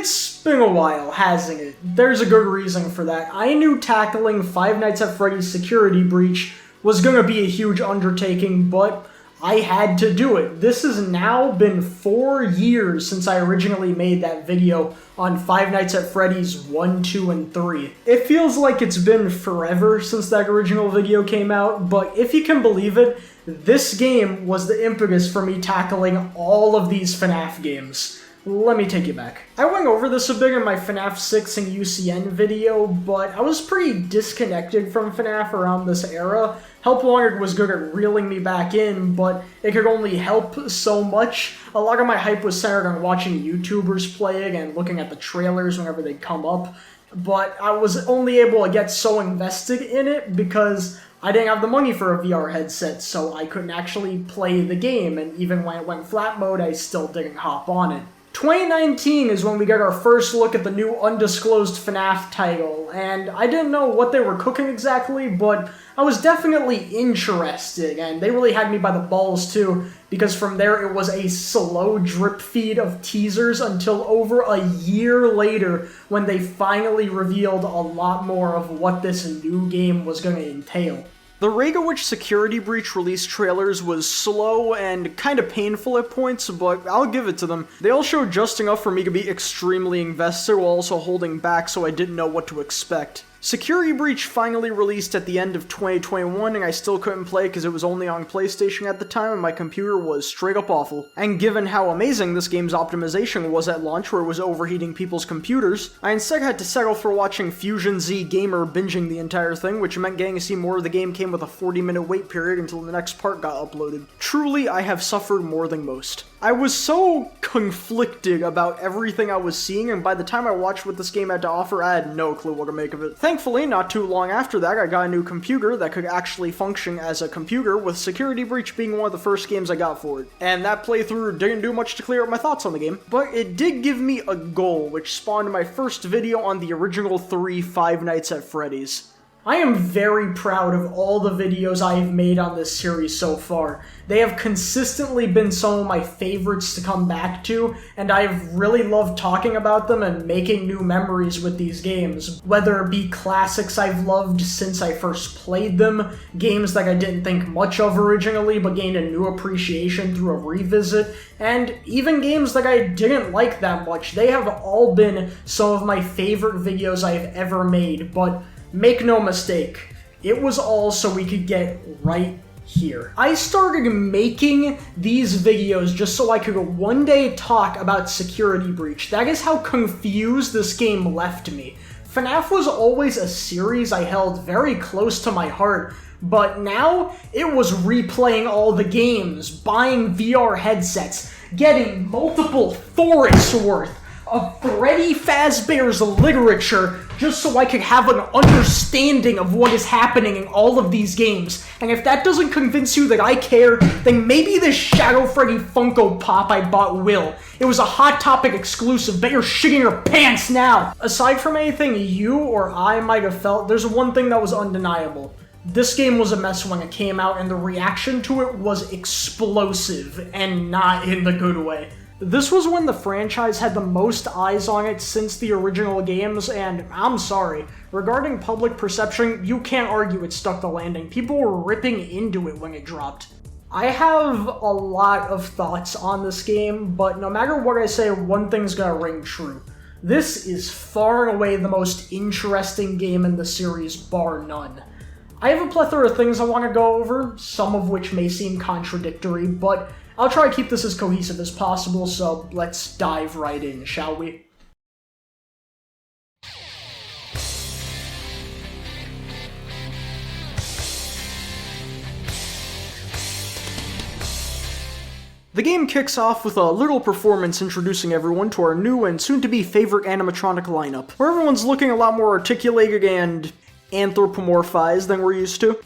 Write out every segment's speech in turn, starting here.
It's been a while, hasn't it? There's a good reason for that. I knew tackling Five Nights at Freddy's security breach was gonna be a huge undertaking, but I had to do it. This has now been 4 years since I originally made that video on Five Nights at Freddy's 1, 2, and 3. It feels like it's been forever since that original video came out, but if you can believe it, this game was the impetus for me tackling all of these FNAF games. Let me take you back. I went over this a bit in my FNAF 6 and UCN video, but I was pretty disconnected from FNAF around this era. Help Longer was good at reeling me back in, but it could only help so much. A lot of my hype was centered on watching YouTubers playing and looking at the trailers whenever they come up, but I was only able to get so invested in it because I didn't have the money for a VR headset, so I couldn't actually play the game, and even when it went flat mode, I still didn't hop on it. 2019 is when we got our first look at the new undisclosed FNAF title, and I didn't know what they were cooking exactly, but I was definitely interested, and they really had me by the balls too, because from there it was a slow drip feed of teasers until over a year later when they finally revealed a lot more of what this new game was going to entail. The rate at which Security Breach released trailers was slow and kind of painful at points, but I'll give it to them. They all showed just enough for me to be extremely invested while also holding back so I didn't know what to expect. Security Breach finally released at the end of 2021, and I still couldn't play because it was only on PlayStation at the time and my computer was straight up awful. And given how amazing this game's optimization was at launch where it was overheating people's computers, I instead had to settle for watching Fusion Z Gamer binging the entire thing, which meant getting to see more of the game came with a 40-minute wait period until the next part got uploaded. Truly, I have suffered more than most. I was so conflicted about everything I was seeing, and by the time I watched what this game had to offer, I had no clue what to make of it. Thankfully, not too long after that, I got a new computer that could actually function as a computer, with Security Breach being one of the first games I got for it. And that playthrough didn't do much to clear up my thoughts on the game, but it did give me a goal, which spawned my first video on the original 3 Five Nights at Freddy's. I am very proud of all the videos I have made on this series so far. They have consistently been some of my favorites to come back to, and I've really loved talking about them and making new memories with these games. Whether it be classics I've loved since I first played them, games that I didn't think much of originally but gained a new appreciation through a revisit, and even games that I didn't like that much. They have all been some of my favorite videos I've ever made, but make no mistake, it was all so we could get right here. I started making these videos just so I could one day talk about Security Breach. That is how confused this game left me. FNAF was always a series I held very close to my heart, but now it was replaying all the games, buying VR headsets, getting multiple forests worth of Freddy Fazbear's literature just so I could have an understanding of what is happening in all of these games. And if that doesn't convince you that I care, then maybe this Shadow Freddy Funko Pop I bought will. It was a Hot Topic exclusive. Bet you're shitting your pants now! Aside from anything you or I might have felt, there's one thing that was undeniable. This game was a mess when it came out, and the reaction to it was explosive, and not in the good way. This was when the franchise had the most eyes on it since the original games, and I'm sorry, regarding public perception, you can't argue it stuck the landing. People were ripping into it when it dropped. I have a lot of thoughts on this game, but no matter what I say, one thing's gonna ring true. This is far and away the most interesting game in the series, bar none. I have a plethora of things I want to go over, some of which may seem contradictory, but I'll try to keep this as cohesive as possible, so let's dive right in, shall we? The game kicks off with a little performance introducing everyone to our new and soon-to-be favorite animatronic lineup, where everyone's looking a lot more articulated and anthropomorphized than we're used to.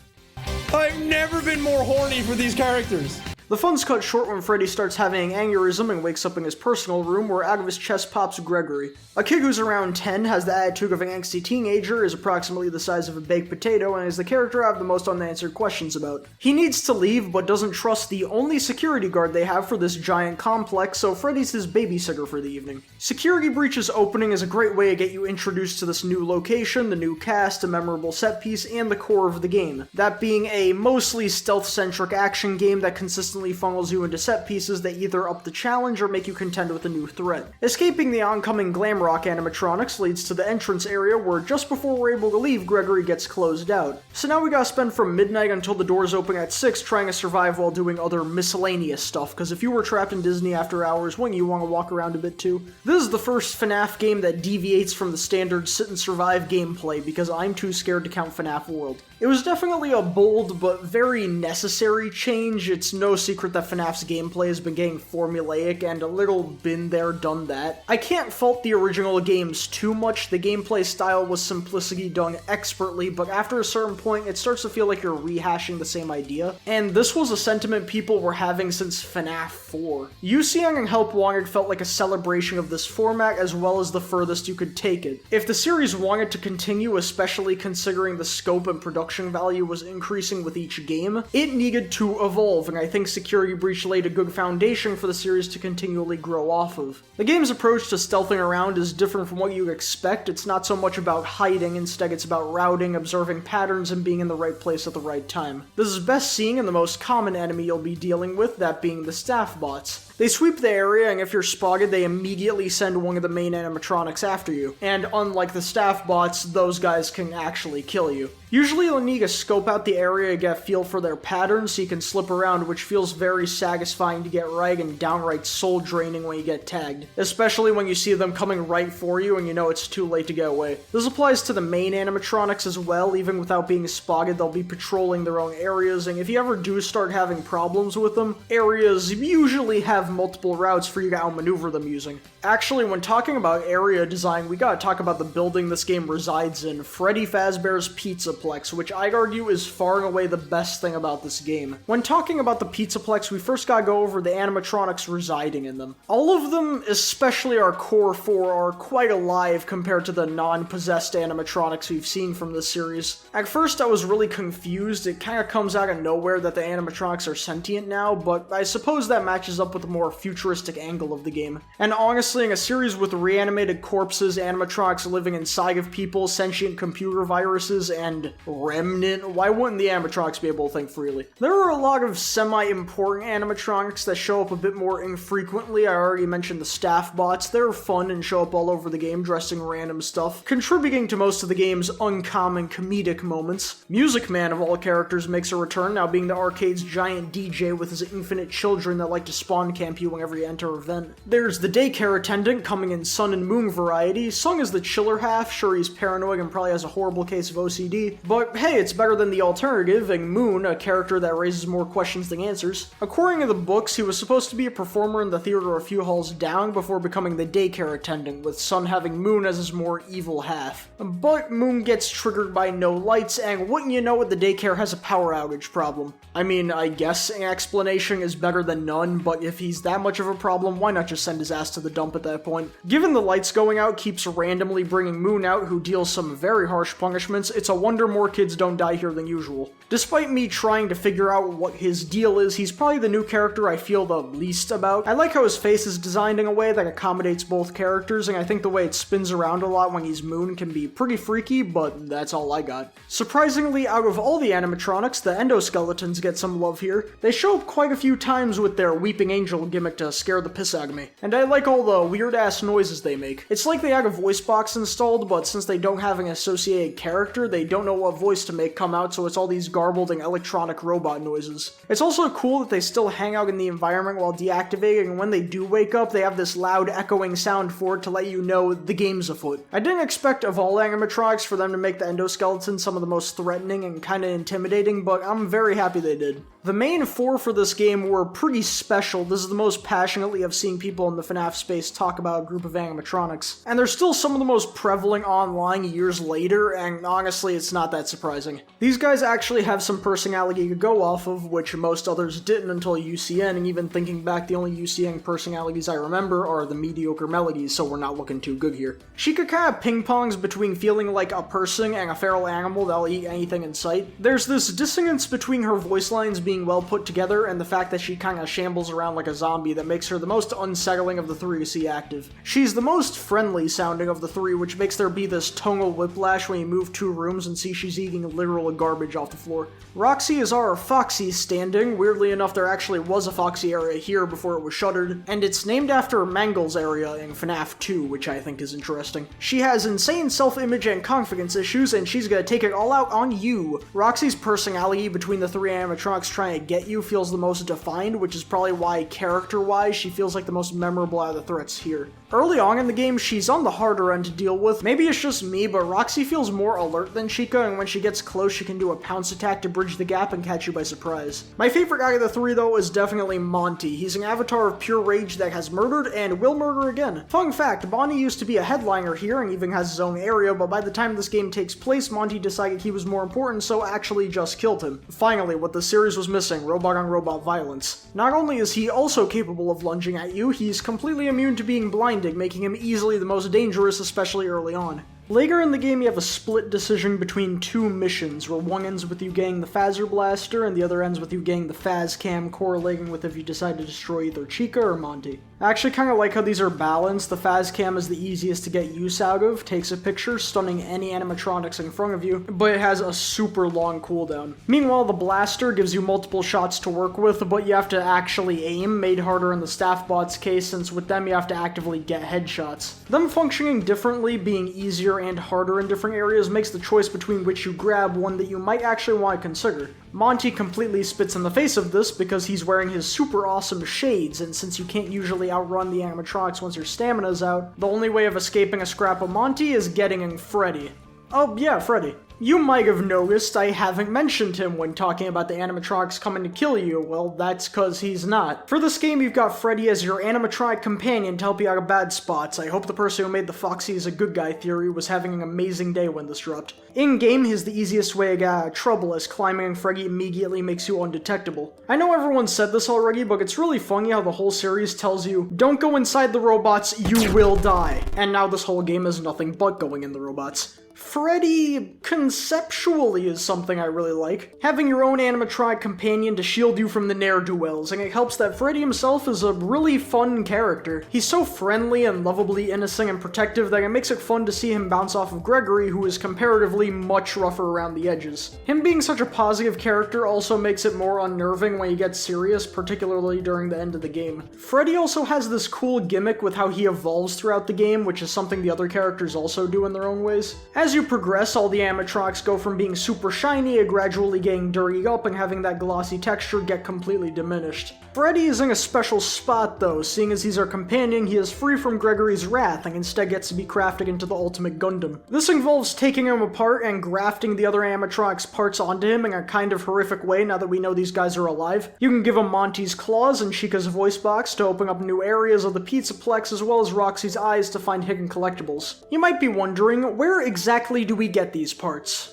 I've never been more horny for these characters. The fun's cut short when Freddy starts having an aneurysm and wakes up in his personal room where out of his chest pops Gregory. A kid who's around 10, has the attitude of an angsty teenager, is approximately the size of a baked potato, and is the character I have the most unanswered questions about. He needs to leave, but doesn't trust the only security guard they have for this giant complex, so Freddy's his babysitter for the evening. Security Breach's opening is a great way to get you introduced to this new location, the new cast, a memorable set piece, and the core of the game. That being a mostly stealth-centric action game that consistently funnels you into set pieces that either up the challenge or make you contend with a new threat. Escaping the oncoming glam rock animatronics leads to the entrance area where just before we're able to leave, Gregory gets closed out. So now we gotta spend from midnight until the doors open at 6 trying to survive while doing other miscellaneous stuff, because if you were trapped in Disney after hours, wouldn't you want to walk around a bit too? This is the first FNAF game that deviates from the standard sit and survive gameplay because I'm too scared to count FNAF World. It was definitely a bold but very necessary change. It's no secret that FNAF's gameplay has been getting formulaic and a little been there, done that. I can't fault the original games too much. The gameplay style was simplicity done expertly, but after a certain point it starts to feel like you're rehashing the same idea. And this was a sentiment people were having since FNAF 4. UCN and Help Wanted felt like a celebration of this format as well as the furthest you could take it. If the series wanted to continue, especially considering the scope and production value was increasing with each game, it needed to evolve, and I think Security Breach laid a good foundation for the series to continually grow off of. The game's approach to stealthing around is different from what you expect. It's not so much about hiding, instead it's about routing, observing patterns, and being in the right place at the right time. This is best seen in the most common enemy you'll be dealing with, that being the staff bots. They sweep the area, and if you're spotted, they immediately send one of the main animatronics after you. And unlike the staff bots, those guys can actually kill you. Usually you'll need to scope out the area to get a feel for their patterns so you can slip around, which feels very satisfying to get right and downright soul draining when you get tagged. Especially when you see them coming right for you and you know it's too late to get away. This applies to the main animatronics as well. Even without being spotted, they'll be patrolling their own areas, and if you ever do start having problems with them, areas usually have multiple routes for you to outmaneuver them using. Actually, when talking about area design, we gotta talk about the building this game resides in, Freddy Fazbear's Pizzaplex, which I'd argue is far and away the best thing about this game. When talking about the Pizzaplex, we first gotta go over the animatronics residing in them. All of them, especially our core 4, are quite alive compared to the non-possessed animatronics we've seen from this series. At first I was really confused. It kinda comes out of nowhere that the animatronics are sentient now, but I suppose that matches up with the more futuristic angle of the game. And honestly, in a series with reanimated corpses, animatronics living inside of people, sentient computer viruses, and Remnant, why wouldn't the animatronics be able to think freely? There are a lot of semi-important animatronics that show up a bit more infrequently. I already mentioned the staff bots. They're fun and show up all over the game dressed in random stuff, contributing to most of the game's uncommon comedic moments. Music Man of all characters makes a return, now being the arcade's giant DJ with his infinite children that like to spawn camp you whenever you enter a vent. There's the daycare attendant coming in Sun and Moon variety. Sung is the chiller half. Sure, he's paranoid and probably has a horrible case of OCD, but hey, it's better than the alternative, and Moon, a character that raises more questions than answers. According to the books, he was supposed to be a performer in the theater a few halls down before becoming the daycare attendant, with Sun having Moon as his more evil half. But Moon gets triggered by no lights, and wouldn't you know it, the daycare has a power outage problem. I mean, I guess an explanation is better than none, but if he's that much of a problem, why not just send his ass to the dump at that point? Given the lights going out keeps randomly bringing Moon out, who deals some very harsh punishments, it's a wonder more kids don't die here than usual. Despite me trying to figure out what his deal is, he's probably the new character I feel the least about. I like how his face is designed in a way that accommodates both characters, and I think the way it spins around a lot when he's Moon can be pretty freaky, but that's all I got. Surprisingly, out of all the animatronics, the endoskeletons get some love here. They show up quite a few times with their weeping angel gimmick to scare the piss out of me. And I like all the weird-ass noises they make. It's like they had a voice box installed, but since they don't have an associated character, they don't know what voice to make come out, so it's all these garbled and electronic robot noises. It's also cool that they still hang out in the environment while deactivating, and when they do wake up, they have this loud echoing sound for it to let you know the game's afoot. I didn't expect of all animatronics for them to make the endoskeleton some of the most threatening and kinda intimidating, but I'm very happy they did. The main 4 for this game were pretty special. This is the most passionately I've seen people in the FNAF space talk about a group of animatronics. And they're still some of the most prevalent online years later, and honestly, it's not that surprising. These guys actually have some personality to go off of, which most others didn't until UCN, and even thinking back, the only UCN personalities I remember are the mediocre melodies, so we're not looking too good here. Sheikah kind of ping-pongs between feeling like a person and a feral animal that'll eat anything in sight. There's this dissonance between her voice lines being well put together and the fact that she kinda shambles around like a zombie that makes her the most unsettling of the 3 to see active. She's the most friendly sounding of the 3, which makes there be this tonal whiplash when you move 2 rooms and see she's eating literal garbage off the floor. Roxy is our Foxy standing. Weirdly enough, there actually was a Foxy area here before it was shuttered, and it's named after Mangle's area in FNAF 2, which I think is interesting. She has insane self-image and confidence issues, and she's gonna take it all out on you. Roxy's personality between the 3 animatronics trying to get you feels the most defined, which is probably why character-wise she feels like the most memorable out of the threats here. Early on in the game, she's on the harder end to deal with. Maybe it's just me, but Roxy feels more alert than Sheikah, and when she gets close, she can do a pounce attack to bridge the gap and catch you by surprise. My favorite guy of the 3, though, is definitely Monty. He's an avatar of pure rage that has murdered and will murder again. Fun fact, Monty used to be a headliner here and even has his own area, but by the time this game takes place, Monty decided he was more important, so actually just killed him. Finally, what the series was missing, robot-on-robot violence. Not only is he also capable of lunging at you, he's completely immune to being blinded, making him easily the most dangerous, especially early on. Later in the game, you have a split decision between 2 missions, where one ends with you getting the Phaser Blaster, and the other ends with you getting the Phaz Cam, correlating with if you decide to destroy either Sheikah or Monty. I actually kind of like how these are balanced. The Phaz Cam is the easiest to get use out of, takes a picture, stunning any animatronics in front of you, but it has a super long cooldown. Meanwhile, the Blaster gives you multiple shots to work with, but you have to actually aim, made harder in the Staff Bot's case, since with them you have to actively get headshots. Them functioning differently, being easier and harder in different areas, makes the choice between which you grab one that you might actually want to consider. Monty completely spits in the face of this because he's wearing his super awesome shades, and since you can't usually outrun the animatronics once your stamina's out, the only way of escaping a scrap of Monty is getting in Freddy. Oh yeah, Freddy. You might have noticed I haven't mentioned him when talking about the animatronics coming to kill you. Well, that's cause he's not. For this game, you've got Freddy as your animatronic companion to help you out of bad spots. I hope the person who made the Foxy is a good guy theory was having an amazing day when this dropped. In-game, he's the easiest way to get out of trouble, as climbing in Freddy immediately makes you undetectable. I know everyone said this already, but it's really funny how the whole series tells you, don't go inside the robots, you will die. And now this whole game is nothing but going in the robots. Freddy, conceptually, is something I really like. Having your own animatronic companion to shield you from the ne'er-do-wells, and it helps that Freddy himself is a really fun character. He's so friendly and lovably innocent and protective that it makes it fun to see him bounce off of Gregory, who is comparatively much rougher around the edges. Him being such a positive character also makes it more unnerving when he gets serious, particularly during the end of the game. Freddy also has this cool gimmick with how he evolves throughout the game, which is something the other characters also do in their own ways. As you progress, all the animatronics go from being super shiny to gradually getting dirtied up and having that glossy texture get completely diminished. Freddy is in a special spot though, seeing as he's our companion, he is free from Gregory's wrath and instead gets to be crafted into the ultimate Gundam. This involves taking him apart and grafting the other animatronics parts onto him in a kind of horrific way now that we know these guys are alive. You can give him Monty's claws and Sheikah's voice box to open up new areas of the Pizzaplex, as well as Roxy's eyes to find hidden collectibles. You might be wondering, where exactly do we get these parts?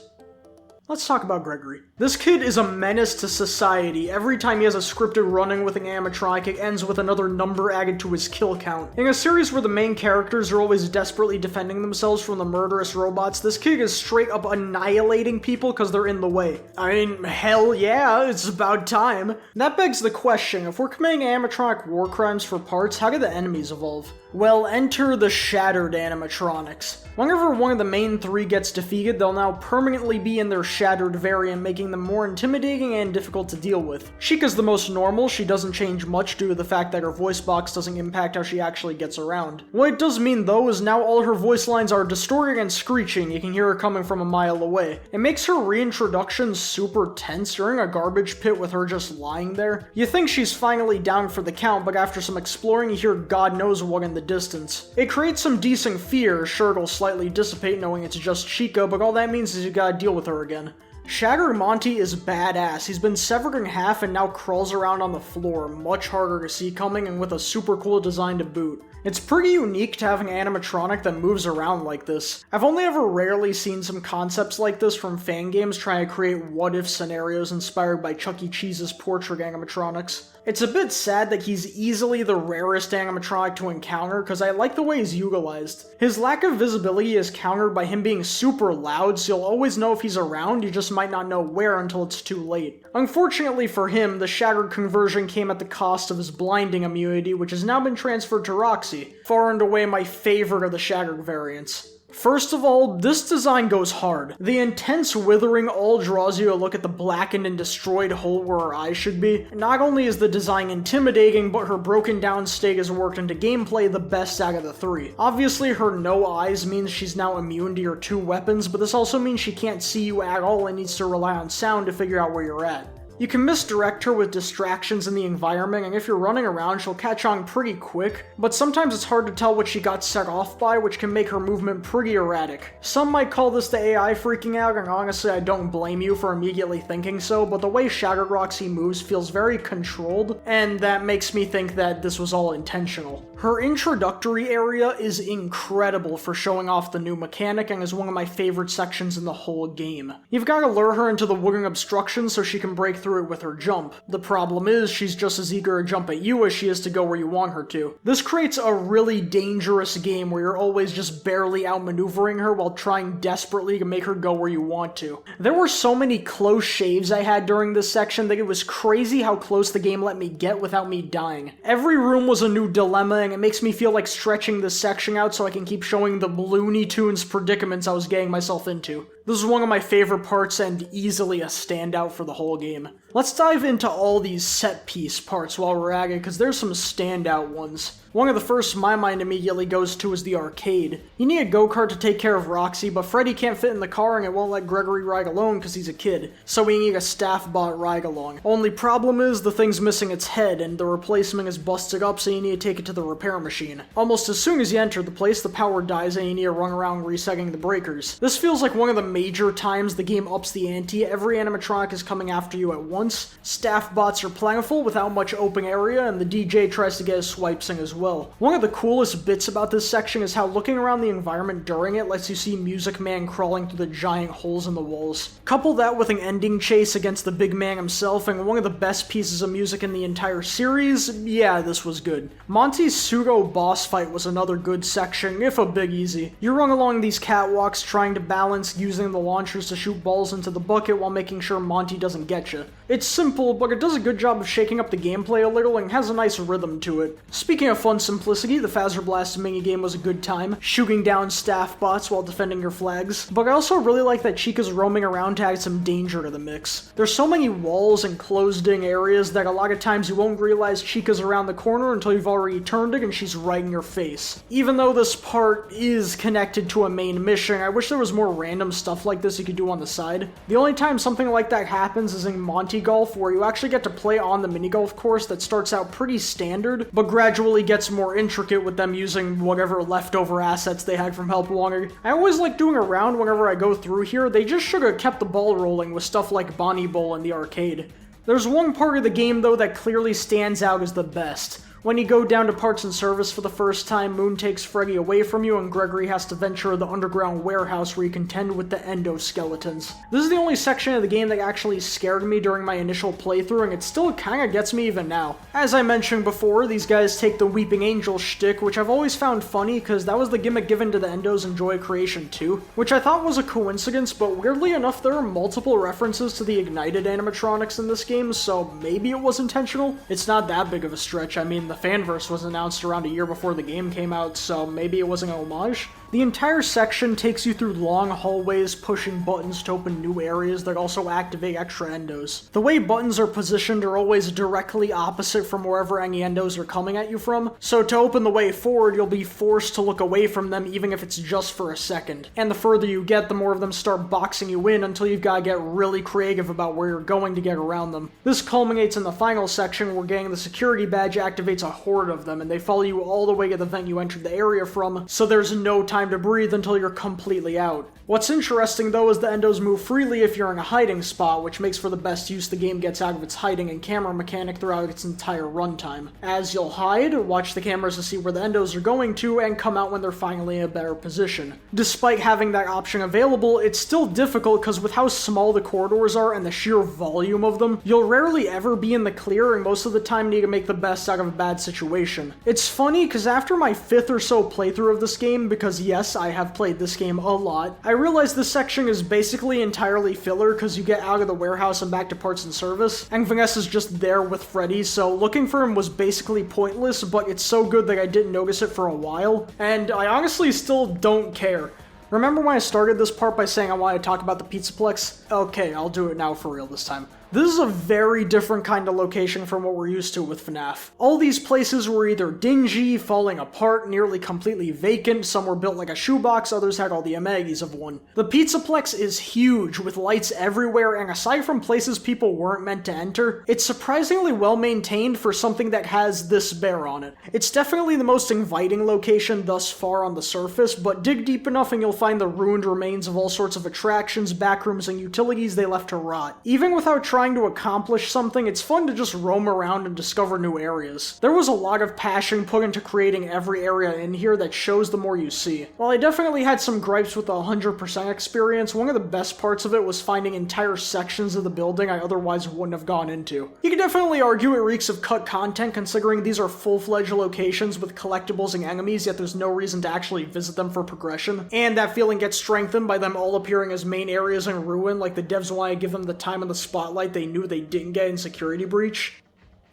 Let's talk about Gregory. This kid is a menace to society. Every time he has a scripted run-in with an animatronic, it ends with another number added to his kill count. In a series where the main characters are always desperately defending themselves from the murderous robots, this kid is straight up annihilating people because they're in the way. I mean, hell yeah, it's about time. That begs the question, if we're committing animatronic war crimes for parts, how do the enemies evolve? Well, enter the Shattered animatronics. Whenever one of the main 3 gets defeated, they'll now permanently be in their Shattered variant, making them more intimidating and difficult to deal with. Sheikah's the most normal. She doesn't change much due to the fact that her voice box doesn't impact how she actually gets around. What it does mean though is now all her voice lines are distorted and screeching. You can hear her coming from a mile away. It makes her reintroduction super tense. You're in a garbage pit with her just lying there. You think she's finally down for the count, but after some exploring you hear God knows what in the distance. It creates some decent fear. Sure, it'll slightly dissipate knowing it's just Sheikah, but all that means is you gotta deal with her again. Shattered Monty is badass. He's been severed in half and now crawls around on the floor, much harder to see coming and with a super cool design to boot. It's pretty unique to have an animatronic that moves around like this. I've only ever rarely seen some concepts like this from fan games trying to create what-if scenarios inspired by Chuck E. Cheese's portrait animatronics. It's a bit sad that he's easily the rarest animatronic to encounter because I like the way he's utilized. His lack of visibility is countered by him being super loud, so you'll always know if he's around, you just might not know where until it's too late. Unfortunately for him, the Shattered conversion came at the cost of his blinding immunity, which has now been transferred to Roxy, far and away my favorite of the Shattered variants. First of all, this design goes hard. The intense withering all draws you to look at the blackened and destroyed hole where her eyes should be. Not only is the design intimidating, but her broken down state has worked into gameplay the best out of the three. Obviously, her no eyes means she's now immune to your two weapons, but this also means she can't see you at all and needs to rely on sound to figure out where you're at. You can misdirect her with distractions in the environment, and if you're running around, she'll catch on pretty quick, but sometimes it's hard to tell what she got set off by, which can make her movement pretty erratic. Some might call this the AI freaking out, and honestly I don't blame you for immediately thinking so, but the way Shattered Roxy moves feels very controlled, and that makes me think that this was all intentional. Her introductory area is incredible for showing off the new mechanic and is one of my favorite sections in the whole game. You've got to lure her into the wooden obstruction so she can break through it with her jump. The problem is she's just as eager to jump at you as she is to go where you want her to. This creates a really dangerous game where you're always just barely outmaneuvering her while trying desperately to make her go where you want to. There were so many close shaves I had during this section that it was crazy how close the game let me get without me dying. Every room was a new dilemma, and it makes me feel like stretching this section out so I can keep showing the Looney Tunes predicaments I was getting myself into. This is one of my favorite parts and easily a standout for the whole game. Let's dive into all these set piece parts while we're at it, because there's some standout ones. One of the first my mind immediately goes to is the arcade. You need a go-kart to take care of Roxy, but Freddy can't fit in the car and it won't let Gregory ride alone because he's a kid, so we need a staff bot ride along. Only problem is the thing's missing its head and the replacement is busted up, so you need to take it to the repair machine. Almost as soon as you enter the place, the power dies and you need to run around resetting the breakers. This feels like one of the major times the game ups the ante. Every animatronic is coming after you at once, staff bots are plentiful without much open area, and the DJ tries to get his swipes in as well. One of the coolest bits about this section is how looking around the environment during it lets you see Music Man crawling through the giant holes in the walls. Couple that with an ending chase against the big man himself, and one of the best pieces of music in the entire series, yeah, this was good. Monty's pseudo boss fight was another good section, if a big easy. You run along these catwalks trying to balance using the launchers to shoot balls into the bucket while making sure Monty doesn't get you. It's simple, but it does a good job of shaking up the gameplay a little and has a nice rhythm to it. Speaking of fun simplicity, the Phaser Blast minigame was a good time, shooting down staff bots while defending your flags, but I also really like that Chica's roaming around to add some danger to the mix. There's so many walls and closed-in areas that a lot of times you won't realize Chica's around the corner until you've already turned it and she's right in your face. Even though this part is connected to a main mission, I wish there was more random stuff like this you could do on the side. The only time something like that happens is in Monty Golf, where you actually get to play on the mini-golf course that starts out pretty standard, but gradually gets more intricate with them using whatever leftover assets they had from Help Wanted. I always like doing a round whenever I go through here. They just should have kept the ball rolling with stuff like Bonnie Bowl in the arcade. There's one part of the game though that clearly stands out as the best. When you go down to parts and service for the first time, Moon takes Freddy away from you and Gregory has to venture the underground warehouse where you contend with the endoskeletons. This is the only section of the game that actually scared me during my initial playthrough, and it still kinda gets me even now. As I mentioned before, these guys take the Weeping Angel shtick, which I've always found funny because that was the gimmick given to the Endos in Joy Creation 2, which I thought was a coincidence, but weirdly enough there are multiple references to the Ignited animatronics in this game, so maybe it was intentional? It's not that big of a stretch. I mean, the fanverse was announced around a year before the game came out, so maybe it wasn't an homage. The entire section takes you through long hallways, pushing buttons to open new areas that also activate extra endos. The way buttons are positioned are always directly opposite from wherever any endos are coming at you from, so to open the way forward, you'll be forced to look away from them even if it's just for a second. And the further you get, the more of them start boxing you in until you've got to get really creative about where you're going to get around them. This culminates in the final section where getting the security badge activates a horde of them, and they follow you all the way to the vent you entered the area from, so there's no time time to breathe until you're completely out. What's interesting though is the endos move freely if you're in a hiding spot, which makes for the best use the game gets out of its hiding and camera mechanic throughout its entire runtime. As you'll hide, watch the cameras to see where the endos are going to, and come out when they're finally in a better position. Despite having that option available, it's still difficult because with how small the corridors are and the sheer volume of them, you'll rarely ever be in the clear and most of the time need to make the best out of a bad situation. It's funny because after my 5th or so playthrough of this game, because yes, I have played this game a lot, I realized this section is basically entirely filler because you get out of the warehouse and back to parts and service, and Vanessa's just there with Freddy, so looking for him was basically pointless, but it's so good that I didn't notice it for a while, and I honestly still don't care. Remember when I started this part by saying I wanted to talk about the Pizzaplex? Okay, I'll do it now for real this time. This is a very different kind of location from what we're used to with FNAF. All these places were either dingy, falling apart, nearly completely vacant, some were built like a shoebox, others had all the amenities of one. The Pizzaplex is huge, with lights everywhere, and aside from places people weren't meant to enter, it's surprisingly well maintained for something that has this bare on it. It's definitely the most inviting location thus far on the surface, but dig deep enough and you'll find the ruined remains of all sorts of attractions, backrooms, and utilities they left to rot. Even without trying to accomplish something, it's fun to just roam around and discover new areas. There was a lot of passion put into creating every area in here that shows the more you see. While I definitely had some gripes with the 100% experience, one of the best parts of it was finding entire sections of the building I otherwise wouldn't have gone into. You can definitely argue it reeks of cut content considering these are full-fledged locations with collectibles and enemies, yet there's no reason to actually visit them for progression, and that feeling gets strengthened by them all appearing as main areas in ruin, like the devs want to give them the time in the spotlight they knew they didn't get in Security Breach.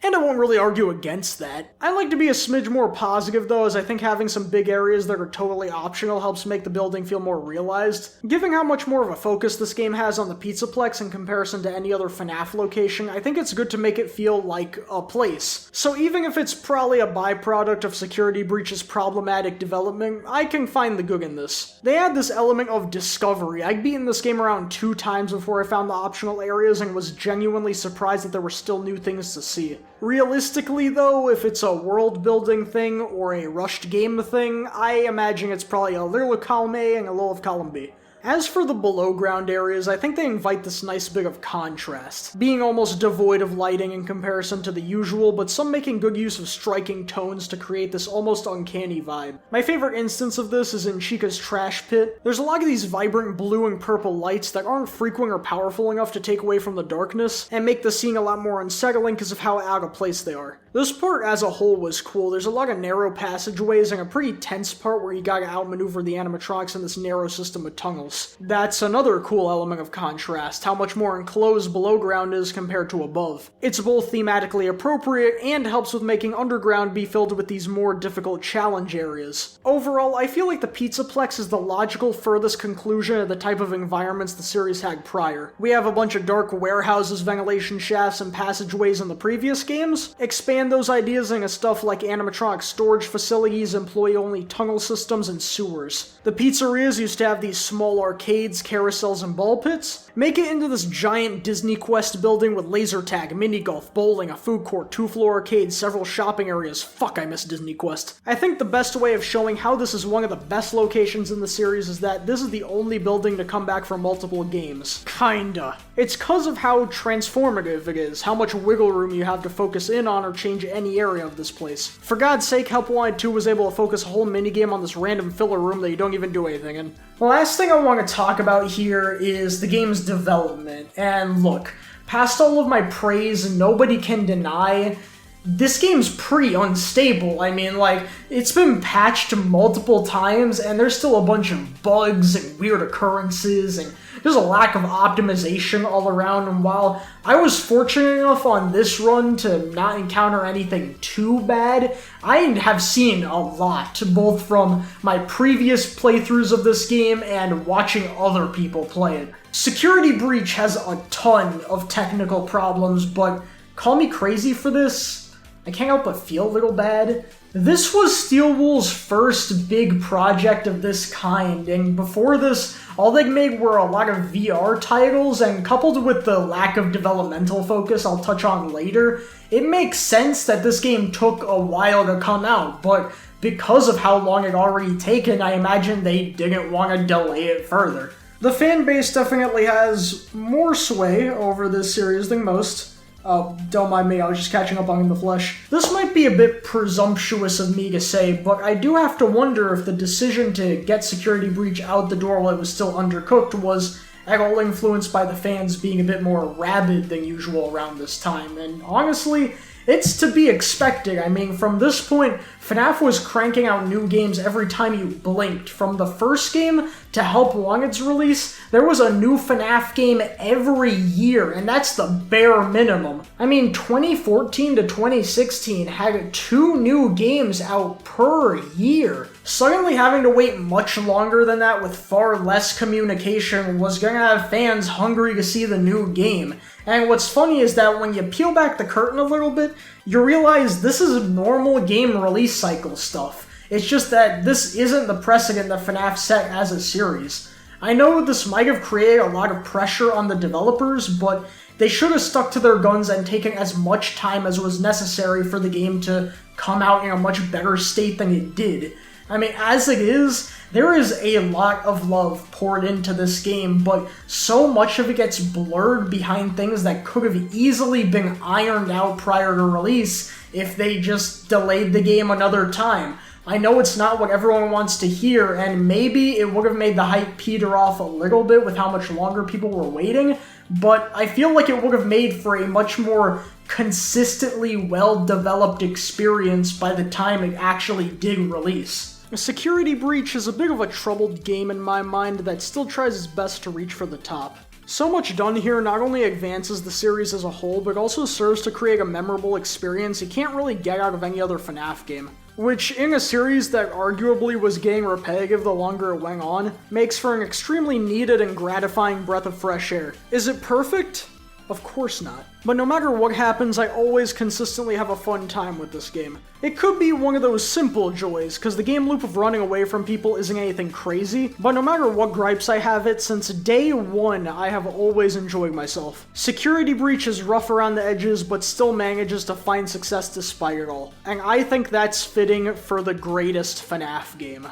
And I won't really argue against that. I like to be a smidge more positive though, as I think having some big areas that are totally optional helps make the building feel more realized. Given how much more of a focus this game has on the Pizzaplex in comparison to any other FNAF location, I think it's good to make it feel like a place. So even if it's probably a byproduct of Security Breach's problematic development, I can find the good in this. They add this element of discovery. I'd beaten this game around 2 times before I found the optional areas and was genuinely surprised that there were still new things to see. Realistically though, if it's a world building thing or a rushed game thing, I imagine it's probably a little of column A and a little of column B. As for the below ground areas, I think they invite this nice bit of contrast, being almost devoid of lighting in comparison to the usual, but some making good use of striking tones to create this almost uncanny vibe. My favorite instance of this is in Chica's trash pit. There's a lot of these vibrant blue and purple lights that aren't frequent or powerful enough to take away from the darkness, and make the scene a lot more unsettling because of how out of place they are. This part as a whole was cool. There's a lot of narrow passageways and a pretty tense part where you gotta outmaneuver the animatronics in this narrow system of tunnels. That's another cool element of contrast, how much more enclosed below ground is compared to above. It's both thematically appropriate and helps with making underground be filled with these more difficult challenge areas. Overall, I feel like the Pizzaplex is the logical furthest conclusion of the type of environments the series had prior. We have a bunch of dark warehouses, ventilation shafts, and passageways in the previous games. Expand those ideas into stuff like animatronic storage facilities, employee-only tunnel systems, and sewers. The pizzerias used to have these small arcades, carousels, and ball pits. Make it into this giant Disney Quest building with laser tag, mini golf, bowling, a food court, 2-floor arcades, several shopping areas. Fuck, I miss Disney Quest. I think the best way of showing how this is one of the best locations in the series is that this is the only building to come back for multiple games. Kinda. It's cause of how transformative it is, how much wiggle room you have to focus in on or change any area of this place. For God's sake, Help Wanted 2 was able to focus a whole minigame on this random filler room that you don't even do anything in. The last thing I want to talk about here is the game's development. And look, past all of my praise, nobody can deny this game's pretty unstable. I mean, like, it's been patched multiple times, and there's still a bunch of bugs and weird occurrences, and there's a lack of optimization all around, and while I was fortunate enough on this run to not encounter anything too bad, I have seen a lot, both from my previous playthroughs of this game and watching other people play it. Security Breach has a ton of technical problems, but call me crazy for this, I can't help but feel a little bad. This was Steel Wool's first big project of this kind, and before this, all they made were a lot of VR titles, and coupled with the lack of developmental focus I'll touch on later, it makes sense that this game took a while to come out, but because of how long it already taken, I imagine they didn't want to delay it further. The fan base definitely has more sway over this series than most. Don't mind me, I was just catching up on In the Flesh. This might be a bit presumptuous of me to say, but I do have to wonder if the decision to get Security Breach out the door while it was still undercooked was at all influenced by the fans being a bit more rabid than usual around this time, and honestly, it's to be expected. I mean, from this point, FNAF was cranking out new games every time you blinked. From the first game to help along its release, there was a new FNAF game every year, and that's the bare minimum. I mean, 2014 to 2016 had 2 new games out per year. Suddenly having to wait much longer than that with far less communication was gonna have fans hungry to see the new game. And what's funny is that when you peel back the curtain a little bit, you realize this is normal game release cycle stuff. It's just that this isn't the precedent that FNAF set as a series. I know this might have created a lot of pressure on the developers, but they should have stuck to their guns and taken as much time as was necessary for the game to come out in a much better state than it did. I mean, as it is, there is a lot of love poured into this game, but so much of it gets blurred behind things that could have easily been ironed out prior to release if they just delayed the game another time. I know it's not what everyone wants to hear, and maybe it would have made the hype peter off a little bit with how much longer people were waiting, but I feel like it would have made for a much more consistently well-developed experience by the time it actually did release. Security Breach is a bit of a troubled game in my mind that still tries its best to reach for the top. So much done here not only advances the series as a whole, but also serves to create a memorable experience you can't really get out of any other FNAF game. Which, in a series that arguably was getting repetitive the longer it went on, makes for an extremely needed and gratifying breath of fresh air. Is it perfect? Of course not. But no matter what happens, I always consistently have a fun time with this game. It could be one of those simple joys, because the game loop of running away from people isn't anything crazy, but no matter what gripes I have it, since day one, I have always enjoyed myself. Security Breach is rough around the edges, but still manages to find success despite it all. And I think that's fitting for the greatest FNAF game.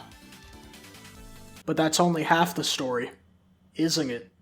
But that's only half the story, isn't it?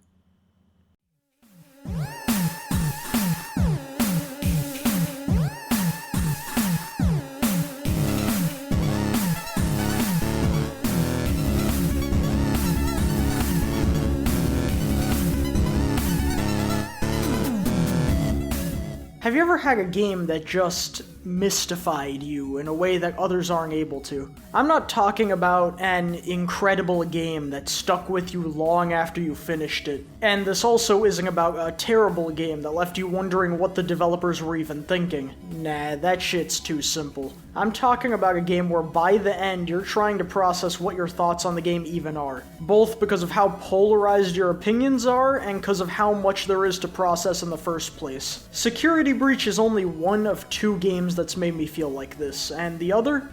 Have you ever had a game that just mystified you in a way that others aren't able to? I'm not talking about an incredible game that stuck with you long after you finished it, and this also isn't about a terrible game that left you wondering what the developers were even thinking. Nah, that shit's too simple. I'm talking about a game where by the end you're trying to process what your thoughts on the game even are, both because of how polarized your opinions are and because of how much there is to process in the first place. Security Breach is only one of 2 games that's made me feel like this, and the other?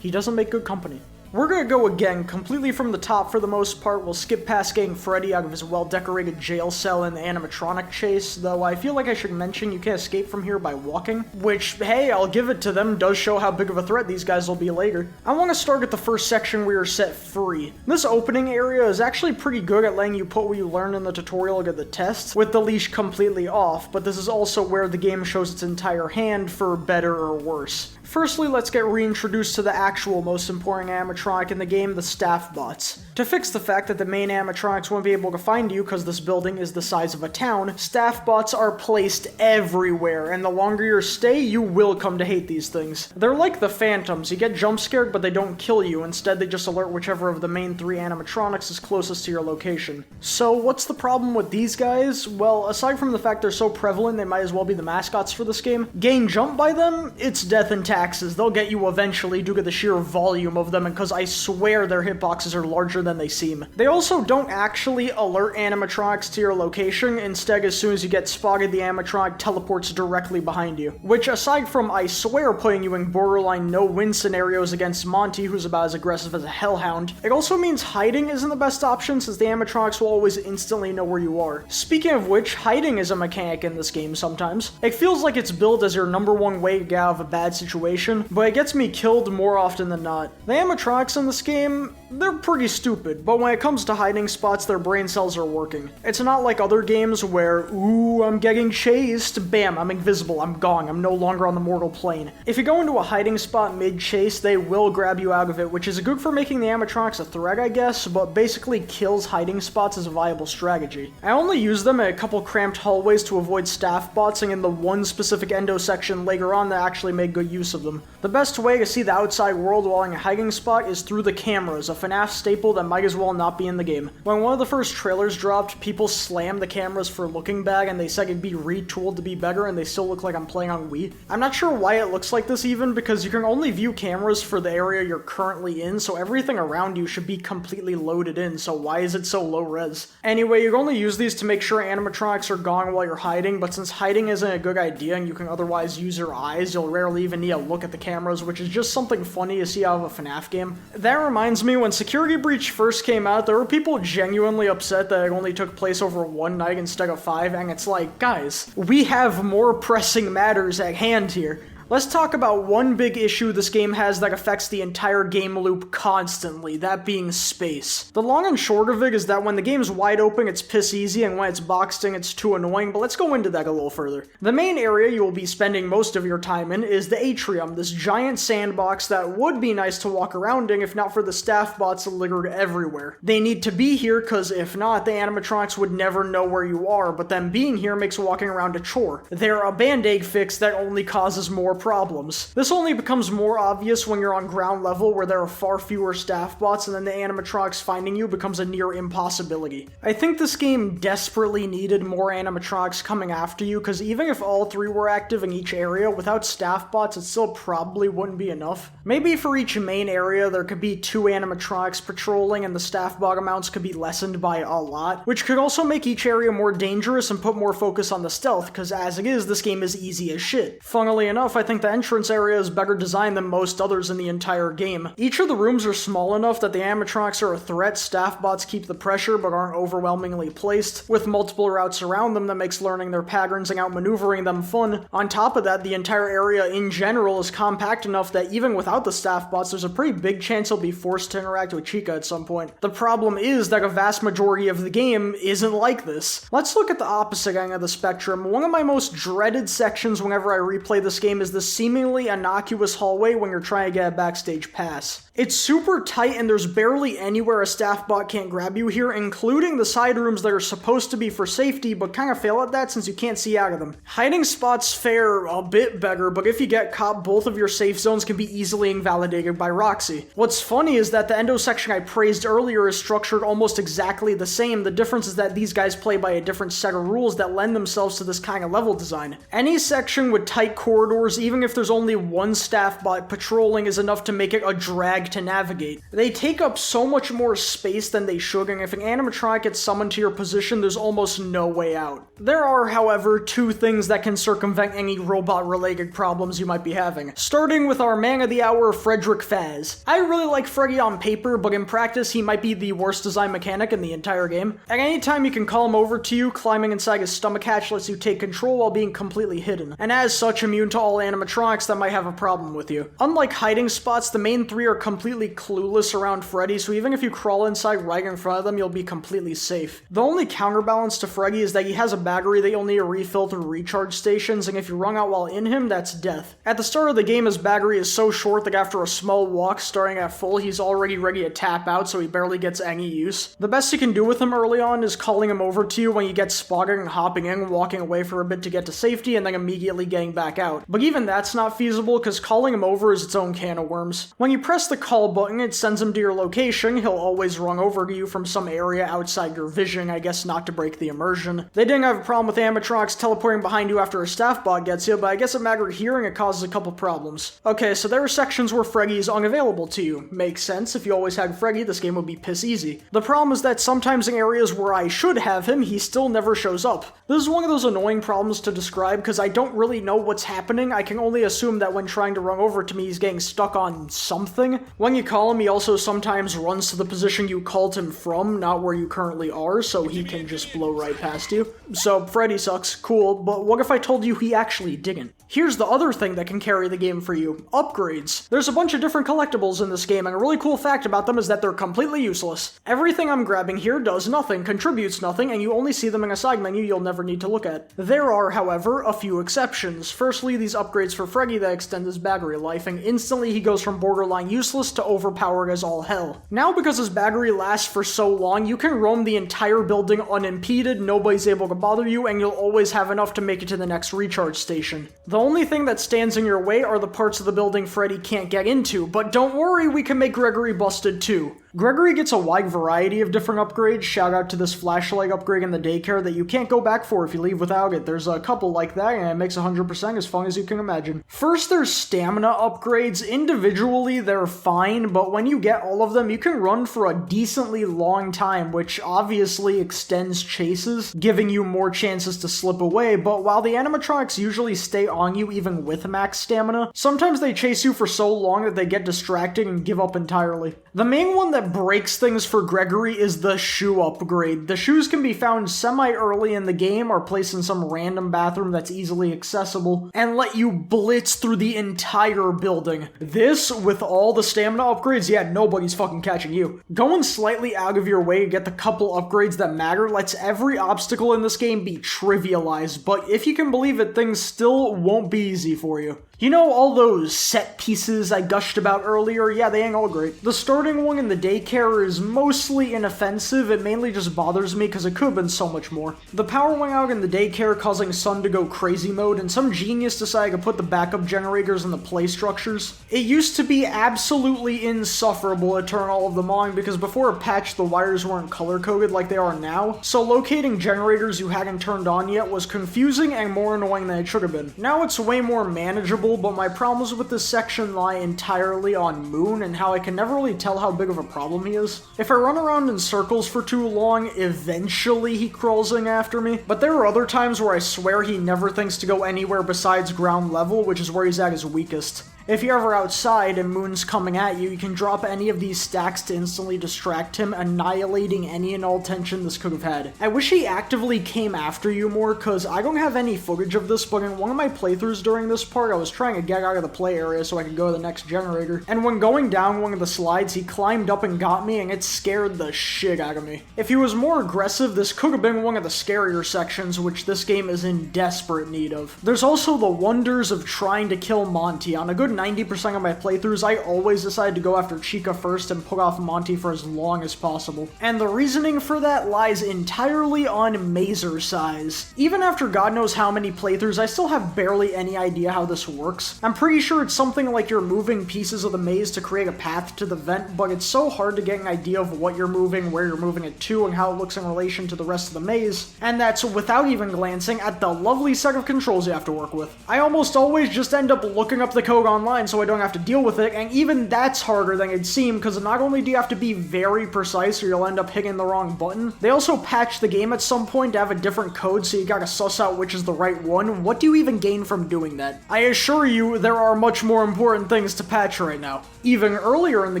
He doesn't make good company. We're gonna go again, completely from the top for the most part. We'll skip past getting Freddy out of his well-decorated jail cell in the animatronic chase, though I feel like I should mention you can escape from here by walking, which, hey, I'll give it to them, does show how big of a threat these guys will be later. I want to start at the first section where you're set free. This opening area is actually pretty good at letting you put what you learn in the tutorial to the test, with the leash completely off, but this is also where the game shows its entire hand for better or worse. Firstly, let's get reintroduced to the actual most important animatronic in the game, the staff bots. To fix the fact that the main animatronics won't be able to find you because this building is the size of a town, staff bots are placed everywhere, and the longer your stay, you will come to hate these things. They're like the phantoms. You get jump scared, but they don't kill you. Instead, they just alert whichever of the main 3 animatronics is closest to your location. So what's the problem with these guys? Well, aside from the fact they're so prevalent, they might as well be the mascots for this game. Getting jumped by them? It's death and taxes. They'll get you eventually due to the sheer volume of them and because I swear their hitboxes are larger than they seem. They also don't actually alert animatronics to your location. Instead, as soon as you get spotted, the animatronic teleports directly behind you. Which, aside from, I swear, putting you in borderline no-win scenarios against Monty, who's about as aggressive as a hellhound, it also means hiding isn't the best option since the animatronics will always instantly know where you are. Speaking of which, hiding is a mechanic in this game sometimes. It feels like it's built as your #1 way to get out of a bad situation, but it gets me killed more often than not. The animatronics in this game, they're pretty stupid, but when it comes to hiding spots, their brain cells are working. It's not like other games where, ooh, I'm getting chased, bam, I'm invisible, I'm gone, I'm no longer on the mortal plane. If you go into a hiding spot mid-chase, they will grab you out of it, which is good for making the animatronics a threat, I guess, but basically kills hiding spots as a viable strategy. I only use them in a couple cramped hallways to avoid staff botsing in the one specific endo section later on that actually made good use of them. The best way to see the outside world while in a hiding spot is through the cameras, a FNAF staple that might as well not be in the game. When one of the first trailers dropped, people slammed the cameras for looking bad and they said it'd be retooled to be better and they still look like I'm playing on Wii. I'm not sure why it looks like this even, because you can only view cameras for the area you're currently in, so everything around you should be completely loaded in, so why is it so low res? Anyway, you can only use these to make sure animatronics are gone while you're hiding, but since hiding isn't a good idea and you can otherwise use your eyes, you'll rarely even need to look at the cameras, which is just something funny to see out of a FNAF game. That reminds me, when Security Breach first came out, there were people genuinely upset that it only took place over one night instead of 5, and it's like, guys, we have more pressing matters at hand here. Let's talk about one big issue this game has that affects the entire game loop constantly, that being space. The long and short of it is that when the game's wide open, it's piss easy, and when it's boxed in, it's too annoying, but let's go into that a little further. The main area you will be spending most of your time in is the atrium, this giant sandbox that would be nice to walk around in if not for the staff bots littered everywhere. They need to be here, cause if not, the animatronics would never know where you are, but them being here makes walking around a chore. They're a band-aid fix that only causes more problems. This only becomes more obvious when you're on ground level where there are far fewer staff bots and then the animatronics finding you becomes a near impossibility. I think this game desperately needed more animatronics coming after you, because even if all 3 were active in each area, without staff bots it still probably wouldn't be enough. Maybe for each main area there could be 2 animatronics patrolling and the staff bot amounts could be lessened by a lot, which could also make each area more dangerous and put more focus on the stealth, because as it is, this game is easy as shit. Funnily enough, I think the entrance area is better designed than most others in the entire game. Each of the rooms are small enough that the animatronics are a threat, staff bots keep the pressure but aren't overwhelmingly placed, with multiple routes around them that makes learning their patterns and outmaneuvering them fun. On top of that, the entire area in general is compact enough that even without the staff bots, there's a pretty big chance you'll be forced to interact with Chica at some point. The problem is that a vast majority of the game isn't like this. Let's look at the opposite end of the spectrum. One of my most dreaded sections whenever I replay this game is the seemingly innocuous hallway when you're trying to get a backstage pass. It's super tight and there's barely anywhere a staff bot can't grab you here, including the side rooms that are supposed to be for safety but kind of fail at that since you can't see out of them. Hiding spots fare a bit better, but if you get caught, both of your safe zones can be easily invalidated by Roxy. What's funny is that the endo section I praised earlier is structured almost exactly the same. The difference is that these guys play by a different set of rules that lend themselves to this kind of level design. Any section with tight corridors, even if there's only one staff bot patrolling, is enough to make it a drag to navigate. They take up so much more space than they should, and if an animatronic gets summoned to your position, there's almost no way out. There are, however, 2 things that can circumvent any robot-related problems you might be having. Starting with our man of the hour, Frederick Faz. I really like Freddy on paper, but in practice he might be the worst design mechanic in the entire game. At any time you can call him over to you, climbing inside his stomach hatch lets you take control while being completely hidden, and as such immune to all animatronics that might have a problem with you. Unlike hiding spots, the main 3 are completely clueless around Freddy, so even if you crawl inside right in front of them, you'll be completely safe. The only counterbalance to Freddy is that he has a battery that you'll need to refill through recharge stations, and if you run out while in him, that's death. At the start of the game, his battery is so short that after a small walk starting at full, he's already ready to tap out, so he barely gets any use. The best you can do with him early on is calling him over to you when you get spotted and hopping in, walking away for a bit to get to safety, and then immediately getting back out. But even even that's not feasible because calling him over is its own can of worms. When you press the call button, it sends him to your location. He'll always run over to you from some area outside your vision, I guess not to break the immersion. They didn't have a problem with animatronics teleporting behind you after a staff bot gets you, but I guess a matter of hearing it causes a couple problems. Okay, so there are sections where Freddy is unavailable to you. Makes sense, if you always had Freddy, this game would be piss easy. The problem is that sometimes in areas where I should have him, he still never shows up. This is one of those annoying problems to describe because I don't really know what's happening. I can only assume that when trying to run over to me, he's getting stuck on something. When you call him, he also sometimes runs to the position you called him from, not where you currently are, so he can just blow right past you. So, Freddy sucks, cool, but what if I told you he actually didn't? Here's the other thing that can carry the game for you. Upgrades. There's a bunch of different collectibles in this game, and a really cool fact about them is that they're completely useless. Everything I'm grabbing here does nothing, contributes nothing, and you only see them in a side menu you'll never need to look at. There are, however, a few exceptions. Firstly, these upgrades for Freddy that extend his battery life, and instantly he goes from borderline useless to overpowered as all hell. Now, because his battery lasts for so long, you can roam the entire building unimpeded, nobody's able to bother you, and you'll always have enough to make it to the next recharge station. The only thing that stands in your way are the parts of the building Freddy can't get into, but don't worry, we can make Gregory busted too. Gregory gets a wide variety of different upgrades. Shout out to this flashlight upgrade in the daycare that you can't go back for if you leave without it. There's a couple like that, and it makes 100% as fun as you can imagine. First, there's stamina upgrades. Individually, they're fine, but when you get all of them, you can run for a decently long time, which obviously extends chases, giving you more chances to slip away, but while the animatronics usually stay on you even with max stamina, sometimes they chase you for so long that they get distracted and give up entirely. The main one that breaks things for Gregory is the shoe upgrade. The shoes can be found semi-early in the game or placed in some random bathroom that's easily accessible and let you blitz through the entire building. This, with all the stamina upgrades, yeah, nobody's fucking catching you. Going slightly out of your way to get the couple upgrades that matter lets every obstacle in this game be trivialized, but if you can believe it, things still won't be easy for you. You know all those set pieces I gushed about earlier? Yeah, they ain't all great. The starting one in the daycare is mostly inoffensive. It mainly just bothers me because it could have been so much more. The power went out in the daycare, causing Sun to go crazy mode, and some genius decided to put the backup generators in the play structures. It used to be absolutely insufferable to turn all of them on because before a patch, the wires weren't color-coded like they are now, so locating generators you hadn't turned on yet was confusing and more annoying than it should have been. Now it's way more manageable, but my problems with this section lie entirely on Moon and how I can never really tell how big of a problem he is. If I run around in circles for too long, eventually he crawls in after me, but there are other times where I swear he never thinks to go anywhere besides ground level, which is where he's at his weakest. If you're ever outside and Moon's coming at you, you can drop any of these stacks to instantly distract him, annihilating any and all tension this could have had. I wish he actively came after you more, cause I don't have any footage of this, but in one of my playthroughs during this part, I was trying to get out of the play area so I could go to the next generator, and when going down one of the slides, he climbed up and got me, and it scared the shit out of me. If he was more aggressive, this could have been one of the scarier sections, which this game is in desperate need of. There's also the wonders of trying to kill Monty. On a good 90% of my playthroughs, I always decide to go after Chica first and put off Monty for as long as possible. And the reasoning for that lies entirely on mazer size. Even after God knows how many playthroughs, I still have barely any idea how this works. I'm pretty sure it's something like you're moving pieces of the maze to create a path to the vent, but it's so hard to get an idea of what you're moving, where you're moving it to, and how it looks in relation to the rest of the maze, and that's without even glancing at the lovely set of controls you have to work with. I almost always just end up looking up the code online so I don't have to deal with it, and even that's harder than it'd seem, because not only do you have to be very precise or you'll end up hitting the wrong button, they also patch the game at some point to have a different code so you gotta suss out which is the right one. What do you even gain from doing that? I assure you, there are much more important things to patch right now. Even earlier in the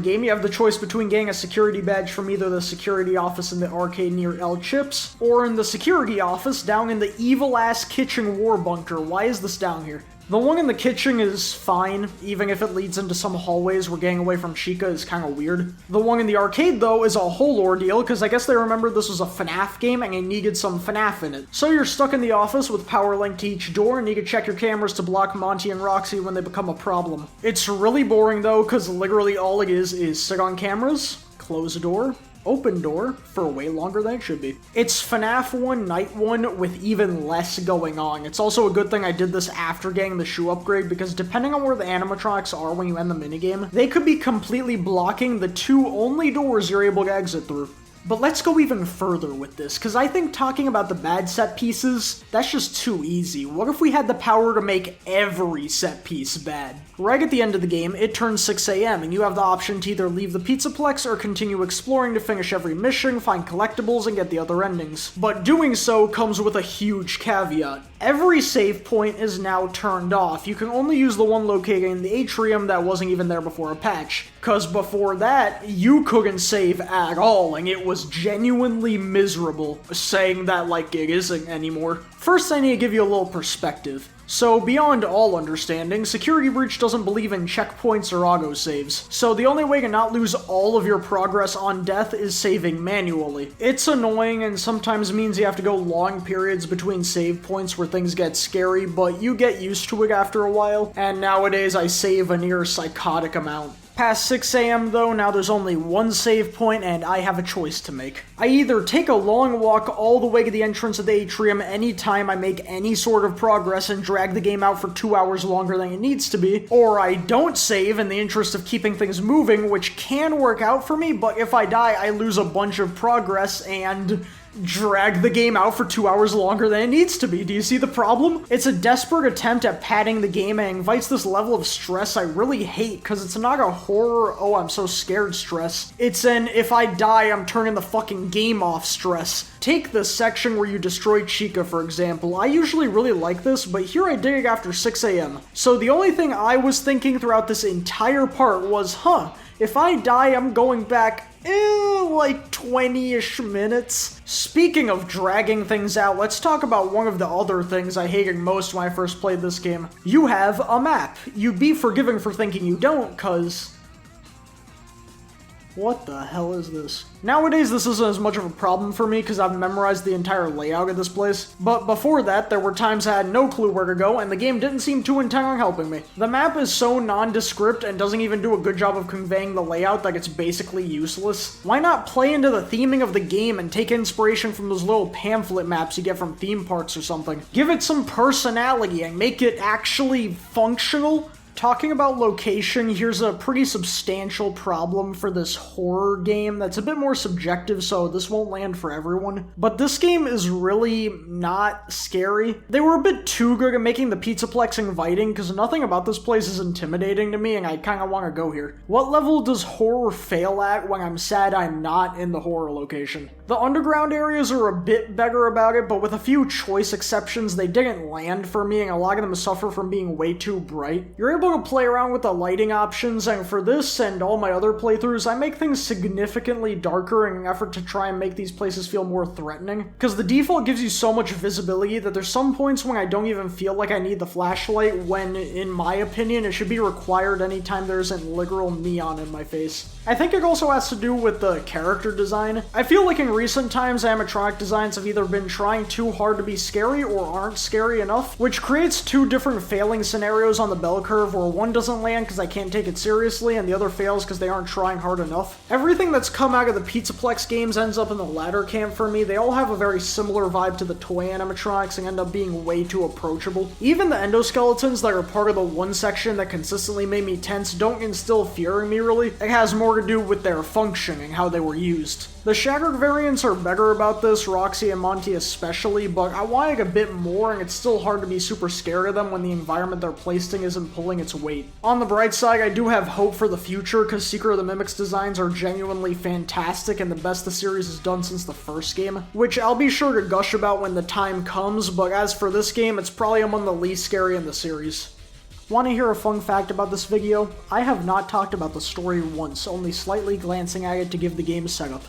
game, you have the choice between getting a security badge from either the security office in the arcade near El Chips, or in the security office down in the evil-ass kitchen war bunker. Why is this down here? The one in the kitchen is fine, even if it leads into some hallways where getting away from Chica is kinda weird. The one in the arcade, though, is a whole ordeal, because I guess they remembered this was a FNAF game and it needed some FNAF in it. So you're stuck in the office with power linked to each door, and you can check your cameras to block Monty and Roxy when they become a problem. It's really boring, though, because literally all it is sit on cameras, close a door, Open door for way longer than it should be. It's FNAF 1 Night 1 with even less going on. It's also a good thing I did this after getting the shoe upgrade, because depending on where the animatronics are when you end the minigame, they could be completely blocking the 2 only doors you're able to exit through. But let's go even further with this, because I think talking about the bad set pieces, that's just too easy. What if we had the power to make every set piece bad? Right at the end of the game, it turns 6 AM, and you have the option to either leave the Pizzaplex or continue exploring to finish every mission, find collectibles, and get the other endings. But doing so comes with a huge caveat. Every save point is now turned off. You can only use the one located in the atrium that wasn't even there before a patch. Cause before that, you couldn't save at all, and it was genuinely miserable, saying that like it isn't anymore. First, I need to give you a little perspective. So, beyond all understanding, Security Breach doesn't believe in checkpoints or autosaves, so the only way to not lose all of your progress on death is saving manually. It's annoying and sometimes means you have to go long periods between save points where things get scary, but you get used to it after a while, and nowadays I save a near psychotic amount. Past 6 AM though, now there's only one save point and I have a choice to make. I either take a long walk all the way to the entrance of the atrium anytime I make any sort of progress and drag the game out for 2 hours longer than it needs to be, or I don't save in the interest of keeping things moving, which can work out for me, but if I die I lose a bunch of progress and drag the game out for 2 hours longer than it needs to be. Do you see the problem? It's a desperate attempt at padding the game and invites this level of stress I really hate, because it's not a horror, oh I'm so scared stress. It's an if I die I'm turning the fucking game off stress. Take the section where you destroy Chica for example. I usually really like this, but here I did it after 6 AM. So the only thing I was thinking throughout this entire part was, if I die I'm going back like 20-ish minutes. Speaking of dragging things out, let's talk about one of the other things I hated most when I first played this game. You have a map. You'd be forgiven for thinking you don't, cause what the hell is this? Nowadays, this isn't as much of a problem for me because I've memorized the entire layout of this place, but before that, there were times I had no clue where to go, and the game didn't seem too intent on helping me. The map is so nondescript and doesn't even do a good job of conveying the layout that it's basically useless. Why not play into the theming of the game and take inspiration from those little pamphlet maps you get from theme parks or something? Give it some personality and make it actually functional. Talking about location, here's a pretty substantial problem for this horror game that's a bit more subjective, so this won't land for everyone. But this game is really not scary. They were a bit too good at making the Pizzaplex inviting, because nothing about this place is intimidating to me and I kinda wanna go here. What level does horror fail at when I'm sad I'm not in the horror location? The underground areas are a bit better about it, but with a few choice exceptions, they didn't land for me and a lot of them suffer from being way too bright. You're able to play around with the lighting options, and for this and all my other playthroughs, I make things significantly darker in an effort to try and make these places feel more threatening. Because the default gives you so much visibility that there's some points when I don't even feel like I need the flashlight, when, in my opinion, it should be required anytime there isn't literal neon in my face. I think it also has to do with the character design. I feel like in recent times, animatronic designs have either been trying too hard to be scary or aren't scary enough, which creates two different failing scenarios on the bell curve where one doesn't land because I can't take it seriously and the other fails because they aren't trying hard enough. Everything that's come out of the Pizzaplex games ends up in the latter camp for me. They all have a very similar vibe to the toy animatronics and end up being way too approachable. Even the endoskeletons that are part of the one section that consistently made me tense don't instill fear in me really. It has more to do with their function and how they were used. The Shattered variants are better about this, Roxy and Monty especially, but I wanted a bit more and it's still hard to be super scared of them when the environment they're placed in isn't pulling its weight. On the bright side, I do have hope for the future because Secret of the Mimics designs are genuinely fantastic and the best the series has done since the first game, which I'll be sure to gush about when the time comes, but as for this game, it's probably among the least scary in the series. Want to hear a fun fact about this video? I have not talked about the story once, only slightly glancing at it to give the game setup.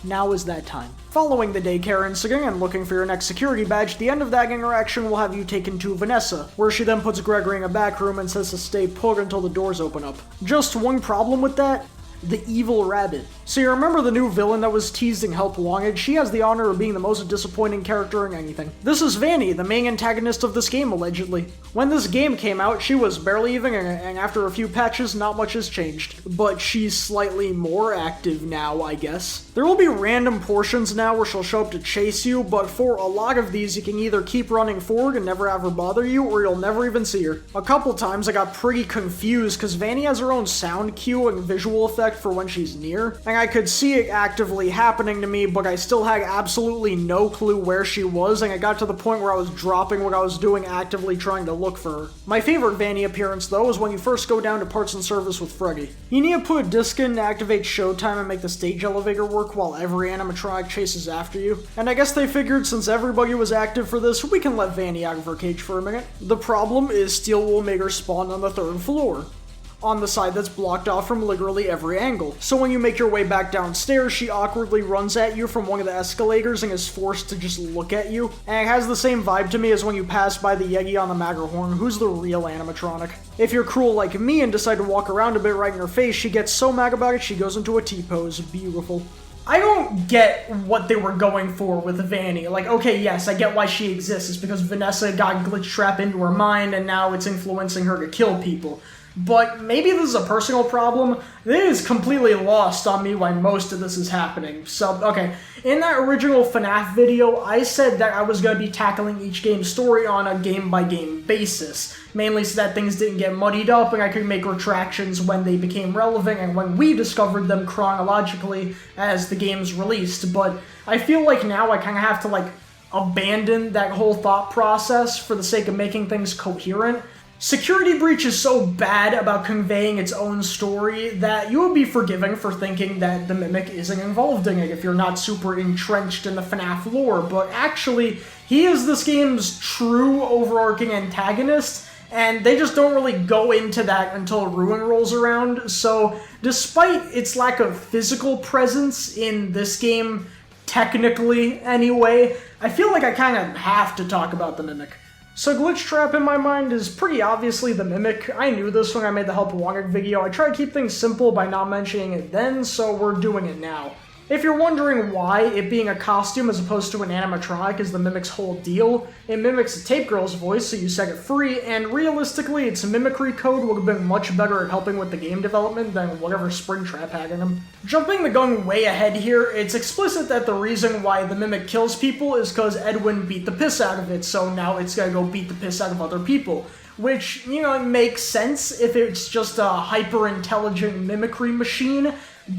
Now is that time. Following the daycare incident and looking for your next security badge, the end of that interaction will have you taken to Vanessa, where she then puts Gregory in a back room and says to stay put until the doors open up. Just one problem with that? the evil rabbit. So you remember the new villain that was teased in Help Wanted? She has the honor of being the most disappointing character in anything. This is Vanny, the main antagonist of this game, allegedly. When this game came out, she was barely even, and after a few patches, not much has changed. But she's slightly more active now, I guess. There will be random portions now where she'll show up to chase you, but for a lot of these, you can either keep running forward and never have her bother you, or you'll never even see her. A couple times I got pretty confused, because Vanny has her own sound cue and visual effect for when she's near, and I could see it actively happening to me, but I still had absolutely no clue where she was, and I got to the point where I was dropping what I was doing, actively trying to look for her. My favorite Vanny appearance, though, is when you first go down to Parts and Service with Freddy. You need to put a disc in to activate Showtime and make the stage elevator work while every animatronic chases after you. And I guess they figured since everybody was active for this, we can let Vanny out of her cage for a minute. The problem is Steel will make her spawn on the 3rd floor, on the side that's blocked off from literally every angle. So when you make your way back downstairs, she awkwardly runs at you from one of the escalators and is forced to just look at you. And it has the same vibe to me as when you pass by the Yeti on the Matterhorn, who's the real animatronic. If you're cruel like me and decide to walk around a bit right in her face, she gets so mad about it she goes into a T-pose. Beautiful. I don't get what they were going for with Vanny. Like, okay, yes, I get why she exists. It's because Vanessa got glitch trap into her mind and now it's influencing her to kill people. But maybe this is a personal problem. It is completely lost on me why most of this is happening. So, okay, in that original FNAF video, I said that I was going to be tackling each game's story on a game-by-game basis, mainly so that things didn't get muddied up and I could make retractions when they became relevant and when we discovered them chronologically as the games released. But I feel like now I kind of have to, like, abandon that whole thought process for the sake of making things coherent. Security Breach is so bad about conveying its own story that you would be forgiving for thinking that the Mimic isn't involved in it if you're not super entrenched in the FNAF lore, but actually, he is this game's true overarching antagonist, and they just don't really go into that until Ruin rolls around, so despite its lack of physical presence in this game, technically anyway, I feel like I kind of have to talk about the Mimic. So Glitch Trap in my mind is pretty obviously the Mimic. I knew this when I made the Help Wanted video. I try to keep things simple by not mentioning it then, so we're doing it now. If you're wondering why it being a costume as opposed to an animatronic is the Mimic's whole deal, it mimics the Tape Girl's voice, so you set it free, and realistically, its mimicry code would have been much better at helping with the game development than whatever Springtrap had in him. Jumping the gun way ahead here, it's explicit that the reason why the Mimic kills people is because Edwin beat the piss out of it, so now it's gonna go beat the piss out of other people. Which, you know, makes sense if it's just a hyper-intelligent mimicry machine,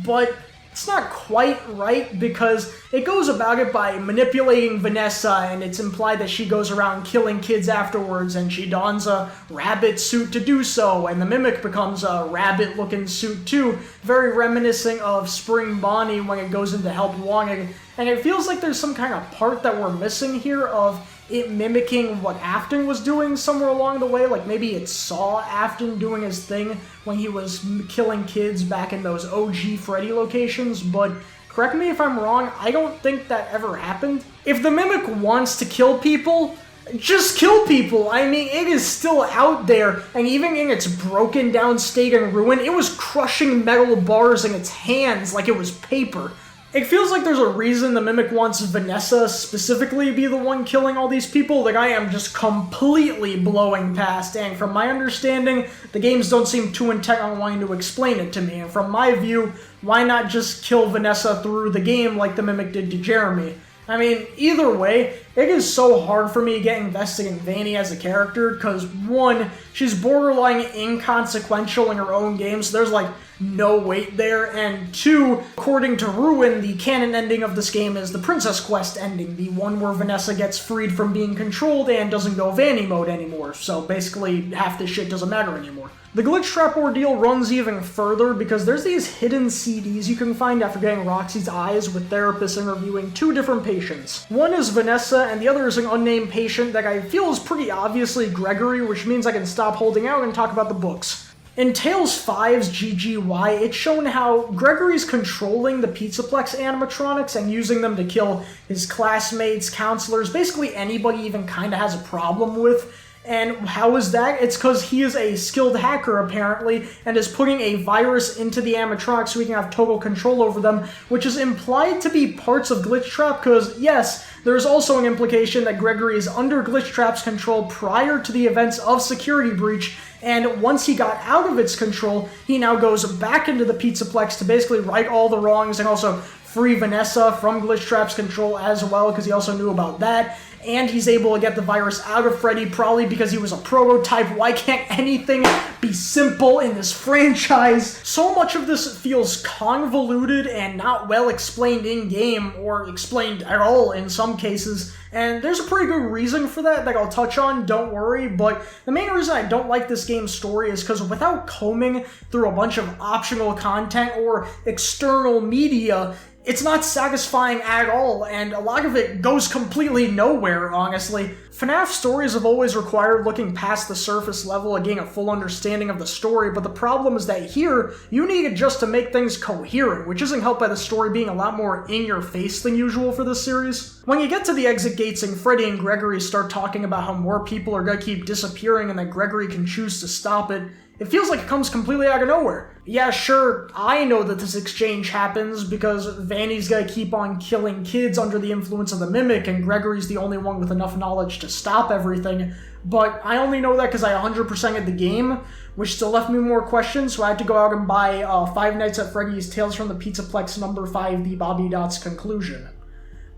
but it's not quite right because it goes about it by manipulating Vanessa, and it's implied that she goes around killing kids afterwards and she dons a rabbit suit to do so, and the Mimic becomes a rabbit-looking suit too, very reminiscent of Spring Bonnie when it goes into Help Wanted, and it feels like there's some kind of part that we're missing here of it mimicking what Afton was doing somewhere along the way, like maybe it saw Afton doing his thing when he was killing kids back in those OG Freddy locations, but correct me if I'm wrong, I don't think that ever happened. If the Mimic wants to kill people, just kill people! I mean, it is still out there, and even in its broken down state and ruin, it was crushing metal bars in its hands like it was paper. It feels like there's a reason the Mimic wants Vanessa specifically to be the one killing all these people that I am just completely blowing past, and from my understanding, the games don't seem too intent on wanting to explain it to me, and from my view, why not just kill Vanessa through the game like the Mimic did to Jeremy? I mean, either way, it is so hard for me to get invested in Vanny as a character, because one, she's borderline inconsequential in her own game, so there's like no weight there, and two, according to Ruin, the canon ending of this game is the Princess Quest ending, the one where Vanessa gets freed from being controlled and doesn't go Vanny mode anymore, so basically half this shit doesn't matter anymore. The Glitch Trap ordeal runs even further because there's these hidden CDs you can find after getting Roxy's eyes with therapists interviewing two different patients. One is Vanessa and the other is an unnamed patient that I feel is pretty obviously Gregory, which means I can stop holding out and talk about the books. In Tales 5's GGY, it's shown how Gregory's controlling the Pizzaplex animatronics and using them to kill his classmates, counselors, basically anybody he even kinda has a problem with. And how is that? It's because he is a skilled hacker, apparently, and is putting a virus into the animatronics so he can have total control over them, which is implied to be parts of Glitchtrap, because, yes, there's also an implication that Gregory is under Glitchtrap's control prior to the events of Security Breach, and once he got out of its control, he now goes back into the Pizzaplex to basically right all the wrongs and also free Vanessa from Glitchtrap's control as well, because he also knew about that. And he's able to get the virus out of Freddy, probably because he was a prototype. Why can't anything be simple in this franchise? So much of this feels convoluted and not well explained in-game, or explained at all in some cases. And there's a pretty good reason for that I'll touch on, don't worry, but the main reason I don't like this game's story is because without combing through a bunch of optional content or external media, it's not satisfying at all, and a lot of it goes completely nowhere, honestly. FNAF stories have always required looking past the surface level and getting a full understanding of the story, but the problem is that here, you need it just to make things coherent, which isn't helped by the story being a lot more in-your-face than usual for this series. When you get to the exit gates and Freddy and Gregory start talking about how more people are gonna keep disappearing and that Gregory can choose to stop it, it feels like it comes completely out of nowhere. Yeah, sure, I know that this exchange happens because Vanny's gotta keep on killing kids under the influence of the Mimic, and Gregory's the only one with enough knowledge to stop everything, but I only know that because I 100%ed the game, which still left me more questions, so I had to go out and buy Five Nights at Freddy's Tales from the Pizzaplex number 5, The Bobby Dot's Conclusion.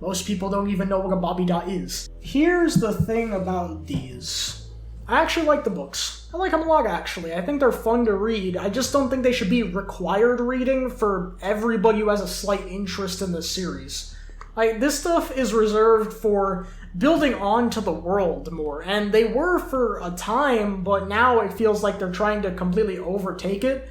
Most people don't even know what a Bobby Dot is. Here's the thing about these. I actually like the books. I like them a lot, actually. I think they're fun to read. I just don't think they should be required reading for everybody who has a slight interest in this series. This stuff is reserved for building onto the world more, and they were for a time, but now it feels like they're trying to completely overtake it.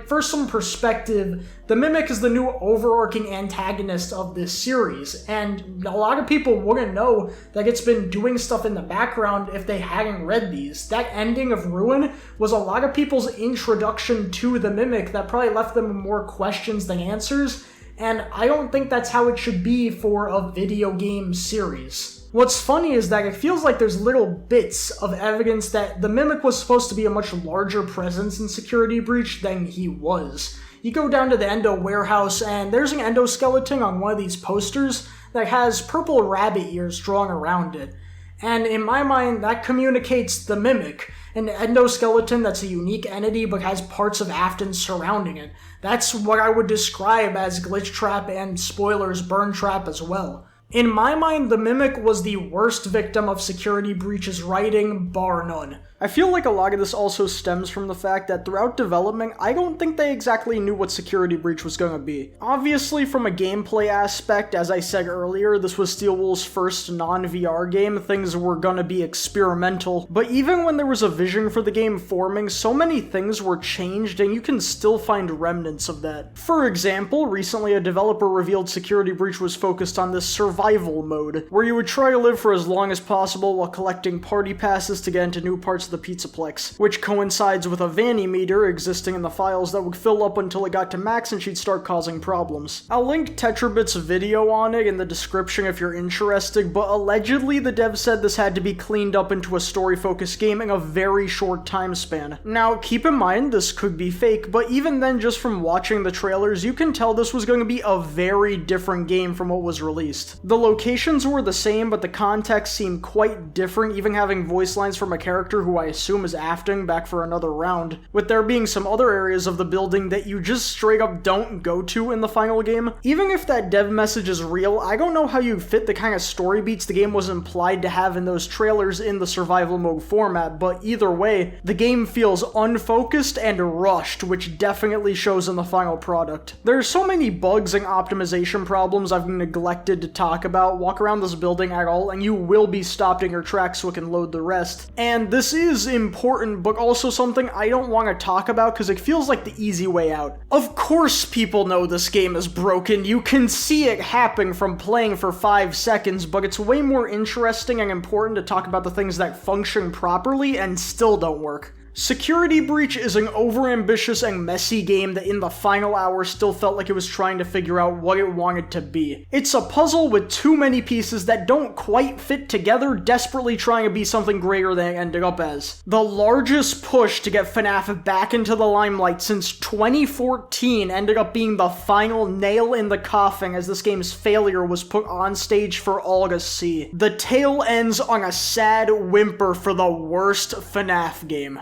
For some perspective, the Mimic is the new overarching antagonist of this series, and a lot of people wouldn't know that it's been doing stuff in the background if they hadn't read these. That ending of Ruin was a lot of people's introduction to the Mimic that probably left them with more questions than answers, and I don't think that's how it should be for a video game series. What's funny is that it feels like there's little bits of evidence that the Mimic was supposed to be a much larger presence in Security Breach than he was. You go down to the Endo warehouse and there's an endoskeleton on one of these posters that has purple rabbit ears drawn around it. And in my mind, that communicates the Mimic, an endoskeleton that's a unique entity but has parts of Afton surrounding it. That's what I would describe as Glitchtrap and, spoilers, Burn Trap as well. In my mind, the Mimic was the worst victim of Security Breach's writing, bar none. I feel like a lot of this also stems from the fact that throughout development, I don't think they exactly knew what Security Breach was going to be. Obviously, from a gameplay aspect, as I said earlier, this was Steelwool's first non-VR game, things were going to be experimental, but even when there was a vision for the game forming, so many things were changed and you can still find remnants of that. For example, recently a developer revealed Security Breach was focused on this survival mode, where you would try to live for as long as possible while collecting party passes to get into new parts of the Pizzaplex, which coincides with a Vanny meter existing in the files that would fill up until it got to max and she'd start causing problems. I'll link Tetrabit's video on it in the description if you're interested, but allegedly the dev said this had to be cleaned up into a story-focused game in a very short time span. Now, keep in mind, this could be fake, but even then, just from watching the trailers, you can tell this was going to be a very different game from what was released. The locations were the same, but the context seemed quite different, even having voice lines from a character who I assume is Afton back for another round, with there being some other areas of the building that you just straight up don't go to in the final game. Even if that dev message is real, I don't know how you fit the kind of story beats the game was implied to have in those trailers in the survival mode format, but either way, the game feels unfocused and rushed, which definitely shows in the final product. There's so many bugs and optimization problems I've neglected to talk about. Walk around this building at all and you will be stopped in your tracks so it can load the rest. And this is important, but also something I don't want to talk about because it feels like the easy way out. Of course people know this game is broken, you can see it happen from playing for 5 seconds, but it's way more interesting and important to talk about the things that function properly and still don't work. Security Breach is an overambitious and messy game that in the final hour still felt like it was trying to figure out what it wanted to be. It's a puzzle with too many pieces that don't quite fit together, desperately trying to be something greater than it ended up as. The largest push to get FNAF back into the limelight since 2014 ended up being the final nail in the coffin as this game's failure was put on stage for all to see. The tale ends on a sad whimper for the worst FNAF game.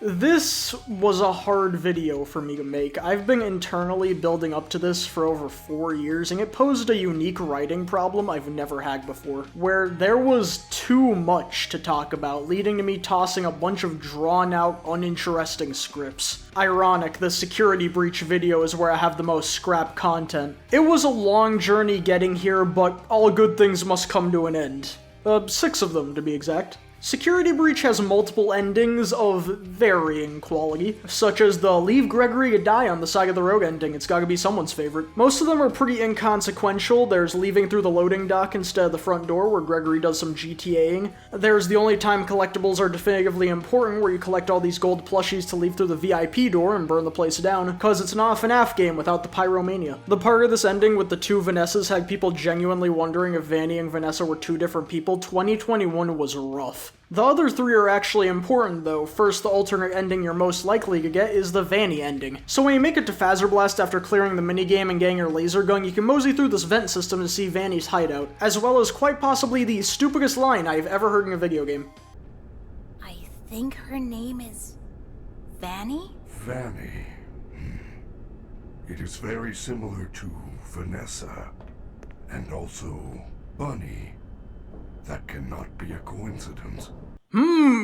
This was a hard video for me to make. I've been internally building up to this for over 4 years, and it posed a unique writing problem I've never had before, where there was too much to talk about, leading to me tossing a bunch of drawn-out, uninteresting scripts. Ironic, the Security Breach video is where I have the most scrap content. It was a long journey getting here, but all good things must come to an end. 6 of them, to be exact. Security Breach has multiple endings of varying quality, such as the Leave Gregory to Die on the side of the road ending. It's gotta be someone's favorite. Most of them are pretty inconsequential. There's leaving through the loading dock instead of the front door, where Gregory does some GTAing. There's the only time collectibles are definitively important, where you collect all these gold plushies to leave through the VIP door and burn the place down, cause it's not a FNAF game without the pyromania. The part of this ending with the 2 Vanessas had people genuinely wondering if Vanny and Vanessa were 2 different people. 2021 was rough. The other 3 are actually important though. First, the alternate ending you're most likely to get is the Vanny ending. So when you make it to Phaser Blast after clearing the minigame and getting your laser gun, you can mosey through this vent system to see Vanny's hideout, as well as quite possibly the stupidest line I've ever heard in a video game. I think her name is Vanny? Vanny. It is very similar to Vanessa, and also Bunny. That cannot be a coincidence.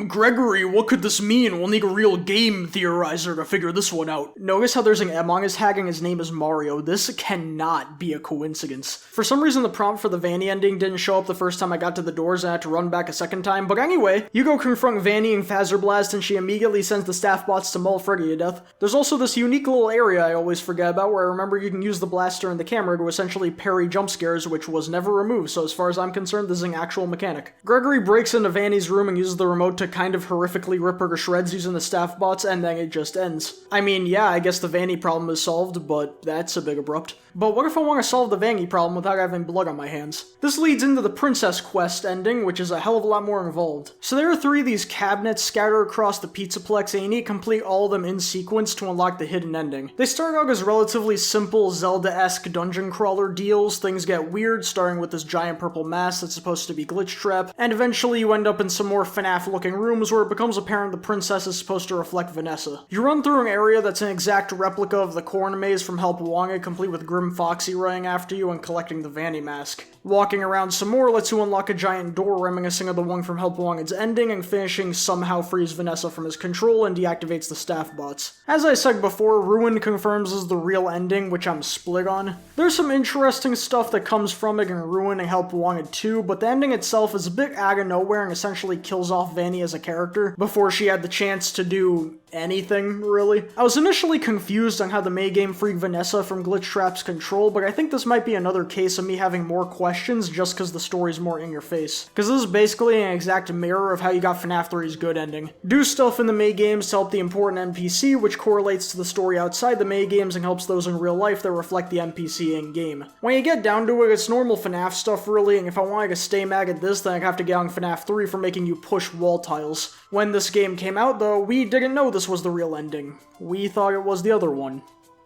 Gregory, what could this mean? We'll need a real game theorizer to figure this one out. Notice how there's an M on his tag and his name is Mario. This cannot be a coincidence. For some reason, the prompt for the Vanny ending didn't show up the first time I got to the doors and I had to run back a second time, but anyway, you go confront Vanny in Phaser Blast and she immediately sends the staff bots to maul Freddy to death. There's also this unique little area I always forget about where I remember you can use the blaster and the camera to essentially parry jump scares, which was never removed, so as far as I'm concerned, this is an actual mechanic. Gregory breaks into Vanny's room and uses the remote to kind of horrifically rip her to shreds using the staff bots, and then it just ends. I mean, yeah, I guess the Vanny problem is solved, but that's a bit abrupt. But what if I want to solve the Vanny problem without having blood on my hands? This leads into the Princess Quest ending, which is a hell of a lot more involved. So there are 3 of these cabinets scattered across the Pizzaplex, and you need to complete all of them in sequence to unlock the hidden ending. They start out as relatively simple Zelda-esque dungeon crawler deals. Things get weird, starting with this giant purple mask that's supposed to be Glitch Trap, and eventually you end up in some more FNAF-looking rooms where it becomes apparent the princess is supposed to reflect Vanessa. You run through an area that's an exact replica of the corn maze from Help Wanted, complete with Grim Foxy running after you and collecting the Vanny mask. Walking around some more lets you unlock a giant door reminiscing of the one from Help Wanted's ending, and finishing somehow frees Vanessa from his control and deactivates the staff bots. As I said before, Ruin confirms is the real ending, which I'm split on. There's some interesting stuff that comes from it in Ruin and Help Wanted 2, but the ending itself is a bit out of nowhere and essentially kills off Vanny as a character before she had the chance to do anything, really. I was initially confused on how the minigame freed Vanessa from Glitch Trap's control, but I think this might be another case of me having more questions just because the story's more in your face. Because this is basically an exact mirror of how you got FNAF 3's good ending. Do stuff in the minigames to help the important NPC, which correlates to the story outside the minigames and helps those in real life that reflect the NPC in-game. When you get down to it, it's normal FNAF stuff really, and if I wanted to stay mad at this, then I'd have to get on FNAF 3 for making you push wall tiles. When this game came out though, we didn't know this was the real ending. We thought it was the other one.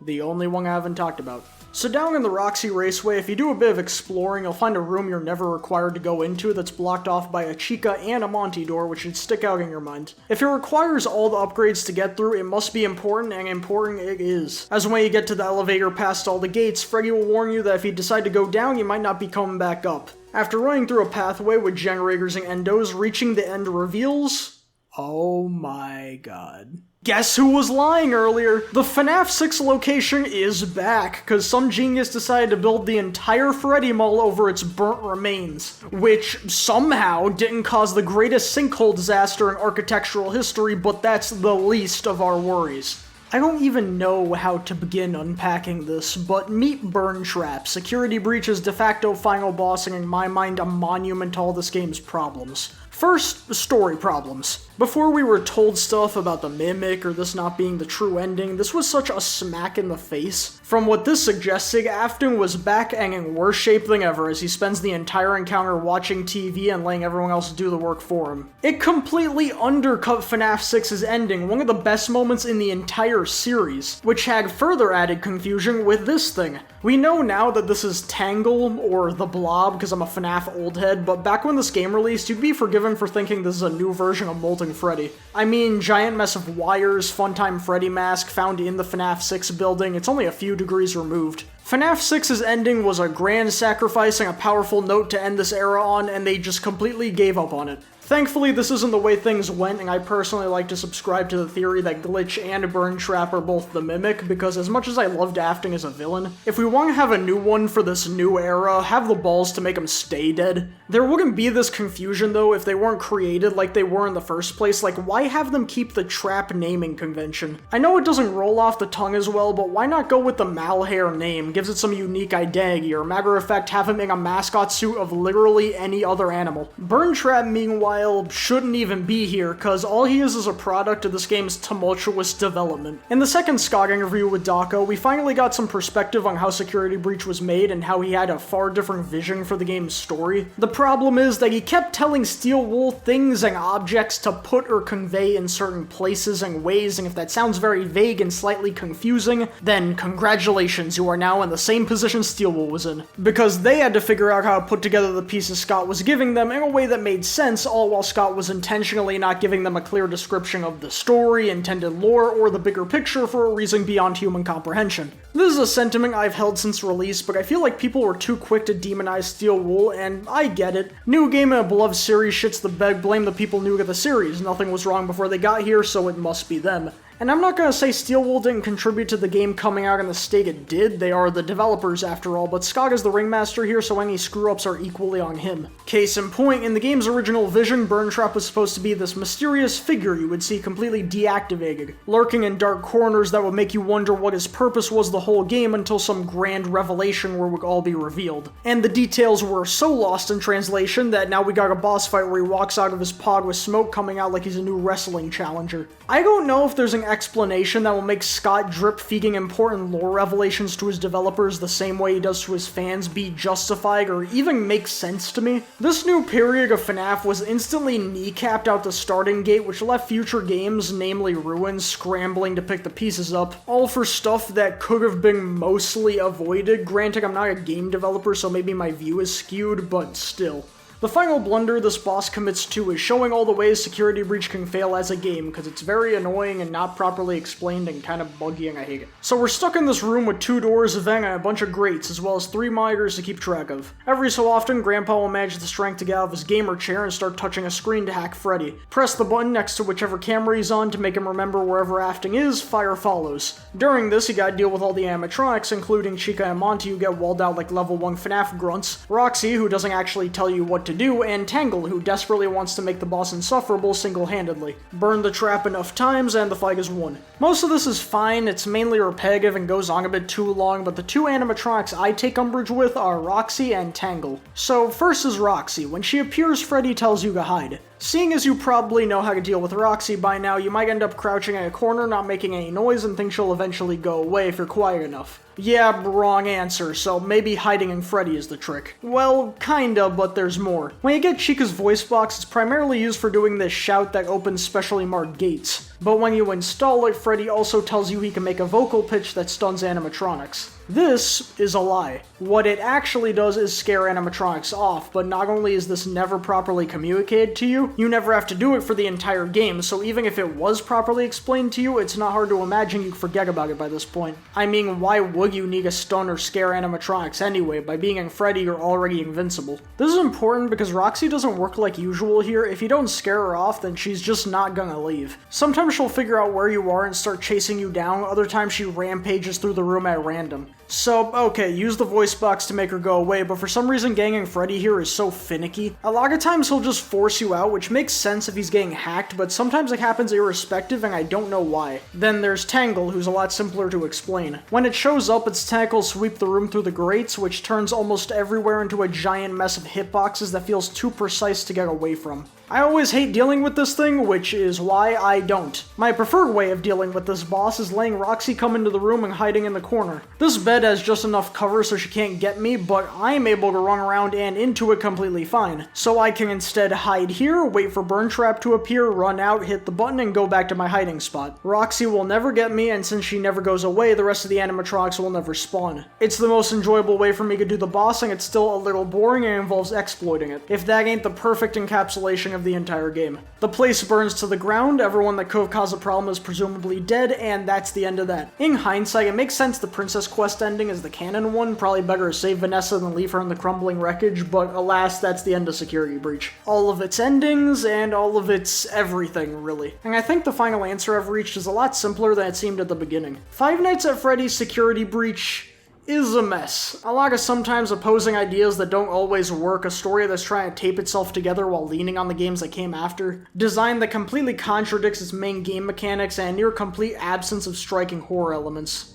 The only one I haven't talked about. So down in the Roxy Raceway, if you do a bit of exploring, you'll find a room you're never required to go into that's blocked off by a Chica and a Monty door, which should stick out in your mind. If it requires all the upgrades to get through, it must be important, and important it is. As when you get to the elevator past all the gates, Freddy will warn you that if you decide to go down, you might not be coming back up. After running through a pathway with generators and endos, reaching the end reveals... oh my god. Guess who was lying earlier? The FNAF 6 location is back, cause some genius decided to build the entire Freddy mall over its burnt remains, which somehow didn't cause the greatest sinkhole disaster in architectural history, but that's the least of our worries. I don't even know how to begin unpacking this, but meet Burn Trap, Security Breach's de facto final boss, and in my mind a monument to all this game's problems. First, story problems. Before we were told stuff about the Mimic or this not being the true ending, this was such a smack in the face. From what this suggested, Afton was back and in worse shape than ever as he spends the entire encounter watching TV and letting everyone else do the work for him. It completely undercut FNAF 6's ending, one of the best moments in the entire series, which had further added confusion with this thing. We know now that this is Tangle, or the Blob, because I'm a FNAF old head, but back when this game released, you'd be forgiven for thinking this is a new version of Molten Freddy. I mean, giant mess of wires, Funtime Freddy mask found in the FNAF 6 building, it's only a few degrees removed. FNAF 6's ending was a grand sacrifice and a powerful note to end this era on, and they just completely gave up on it. Thankfully, this isn't the way things went, and I personally like to subscribe to the theory that Glitch and Burn Trap are both the Mimic, because as much as I loved Afton as a villain, if we want to have a new one for this new era, have the balls to make him stay dead. There wouldn't be this confusion, though, if they weren't created like they were in the first place. Like, why have them keep the Trap naming convention? I know it doesn't roll off the tongue as well, but why not go with the Malhair name? Gives it some unique identity, or matter of fact, have him in a mascot suit of literally any other animal. Burn Trap, meanwhile, shouldn't even be here, cause all he is a product of this game's tumultuous development. In the second Scott interview with Dako, we finally got some perspective on how Security Breach was made and how he had a far different vision for the game's story. The problem is that he kept telling Steel Wool things and objects to put or convey in certain places and ways, and if that sounds very vague and slightly confusing, then congratulations, you are now in the same position Steel Wool was in. Because they had to figure out how to put together the pieces Scott was giving them in a way that made sense, all while Scott was intentionally not giving them a clear description of the story, intended lore, or the bigger picture for a reason beyond human comprehension. This is a sentiment I've held since release, but I feel like people were too quick to demonize Steel Wool, and I get it. New game in a beloved series shits the bed, blame the people new to the series. Nothing was wrong before they got here, so it must be them. And I'm not gonna say Steel Wool didn't contribute to the game coming out in the state it did, they are the developers after all, but Scott is the ringmaster here, so any screw-ups are equally on him. Case in point, in the game's original vision, Burn Trap was supposed to be this mysterious figure you would see completely deactivated, lurking in dark corners that would make you wonder what his purpose was the whole game until some grand revelation where it would all be revealed. And the details were so lost in translation that now we got a boss fight where he walks out of his pod with smoke coming out like he's a new wrestling challenger. I don't know if there's an explanation that will make Scott drip-feeding important lore revelations to his developers the same way he does to his fans be justified or even make sense to me. This new period of FNAF was instantly kneecapped out the starting gate, which left future games, namely Ruin, scrambling to pick the pieces up, all for stuff that could have been mostly avoided. Granted, I'm not a game developer, so maybe my view is skewed, but still. The final blunder this boss commits to is showing all the ways Security Breach can fail as a game, because it's very annoying and not properly explained and kind of buggy and I hate it. So we're stuck in this room with 2 doors, a vent, and a bunch of grates, as well as 3 monitors to keep track of. Every so often, Grandpa will manage the strength to get out of his gamer chair and start touching a screen to hack Freddy. Press the button next to whichever camera he's on to make him remember wherever Afton is, fire follows. During this, you gotta deal with all the animatronics, including Chica and Monty, who get walled out like level 1 FNAF grunts, Roxy, who doesn't actually tell you what to do, and Tangle, who desperately wants to make the boss insufferable single-handedly. Burn the trap enough times and the fight is won. Most of this is fine, it's mainly repetitive and goes on a bit too long, but the 2 animatronics I take umbrage with are Roxy and Tangle. So first is Roxy. When she appears, Freddy tells you to hide. Seeing as you probably know how to deal with Roxy by now, you might end up crouching in a corner, not making any noise, and think she'll eventually go away if you're quiet enough. Yeah, wrong answer, so maybe hiding in Freddy is the trick. Well, kinda, but there's more. When you get Chica's voice box, it's primarily used for doing this shout that opens specially marked gates. But when you install it, Freddy also tells you he can make a vocal pitch that stuns animatronics. This is a lie. What it actually does is scare animatronics off, but not only is this never properly communicated to you, you never have to do it for the entire game, so even if it was properly explained to you, it's not hard to imagine you'd forget about it by this point. I mean, why would you need to stun or scare animatronics anyway? By being in Freddy, you're already invincible. This is important because Roxy doesn't work like usual here. If you don't scare her off, then she's just not gonna leave. Sometimes Sometimes she'll figure out where you are and start chasing you down, other times she rampages through the room at random. So, okay, use the voice box to make her go away, but for some reason ganging Freddy here is so finicky. A lot of times he'll just force you out, which makes sense if he's getting hacked, but sometimes it happens irrespective and I don't know why. Then there's Tangle, who's a lot simpler to explain. When it shows up, its tentacles sweep the room through the grates, which turns almost everywhere into a giant mess of hitboxes that feels too precise to get away from. I always hate dealing with this thing, which is why I don't. My preferred way of dealing with this boss is letting Roxy come into the room and hiding in the corner. This bed has just enough cover so she can't get me, but I'm able to run around and into it completely fine. So I can instead hide here, wait for Burn Trap to appear, run out, hit the button, and go back to my hiding spot. Roxy will never get me, and since she never goes away, the rest of the animatronics will never spawn. It's the most enjoyable way for me to do the bossing. It's still a little boring and involves exploiting it. If that ain't the perfect encapsulation of the entire game. The place burns to the ground, everyone that could have caused a problem is presumably dead, and that's the end of that. In hindsight, it makes sense the Princess Quest ending is the canon one, probably better to save Vanessa than leave her in the crumbling wreckage, but alas, that's the end of Security Breach. All of its endings, and all of its everything, really. And I think the final answer I've reached is a lot simpler than it seemed at the beginning. Five Nights at Freddy's Security Breach is a mess. A lot of sometimes opposing ideas that don't always work, a story that's trying to tape itself together while leaning on the games that came after, design that completely contradicts its main game mechanics, and near complete absence of striking horror elements.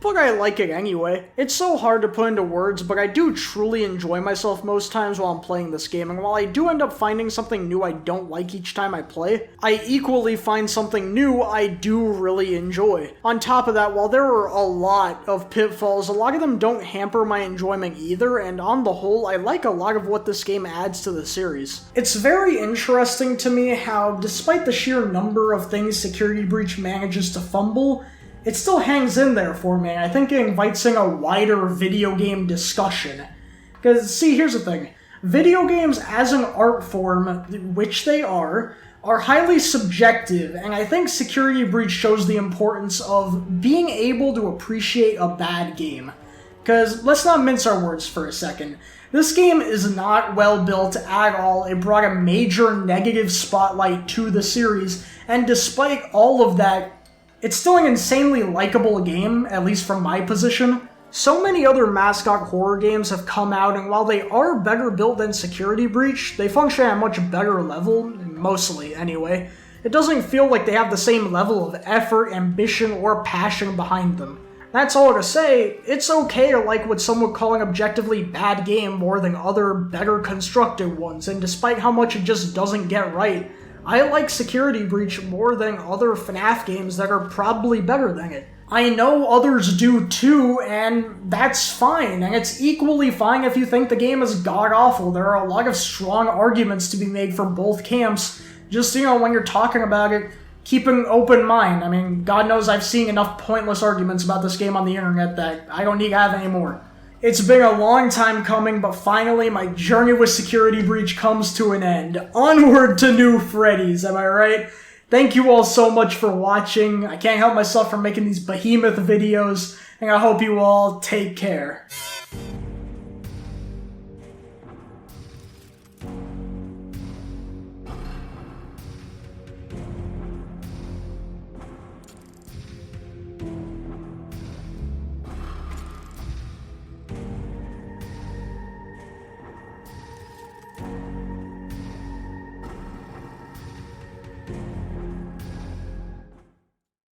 But I like it anyway. It's so hard to put into words, but I do truly enjoy myself most times while I'm playing this game, and while I do end up finding something new I don't like each time I play, I equally find something new I do really enjoy. On top of that, while there are a lot of pitfalls, a lot of them don't hamper my enjoyment either, and on the whole, I like a lot of what this game adds to the series. It's very interesting to me how, despite the sheer number of things Security Breach manages to fumble, it still hangs in there for me, and I think it invites in a wider video game discussion. Because, see, here's the thing. Video games as an art form, which they are highly subjective, and I think Security Breach shows the importance of being able to appreciate a bad game. Because, let's not mince our words for a second. This game is not well built at all. It brought a major negative spotlight to the series, and despite all of that, it's still an insanely likable game, at least from my position. So many other mascot horror games have come out, and while they are better built than Security Breach, they function at a much better level, mostly anyway. It doesn't feel like they have the same level of effort, ambition, or passion behind them. That's all to say, it's okay to like what some would call an objectively bad game more than other, better constructed ones, and despite how much it just doesn't get right, I like Security Breach more than other FNAF games that are probably better than it. I know others do too, and that's fine, and it's equally fine if you think the game is god-awful. There are a lot of strong arguments to be made from both camps. Just, when you're talking about it, keep an open mind. I mean, God knows I've seen enough pointless arguments about this game on the internet that I don't need to have any more. It's been a long time coming, but finally my journey with Security Breach comes to an end. Onward to new Freddy's, am I right? Thank you all so much for watching. I can't help myself from making these behemoth videos, and I hope you all take care.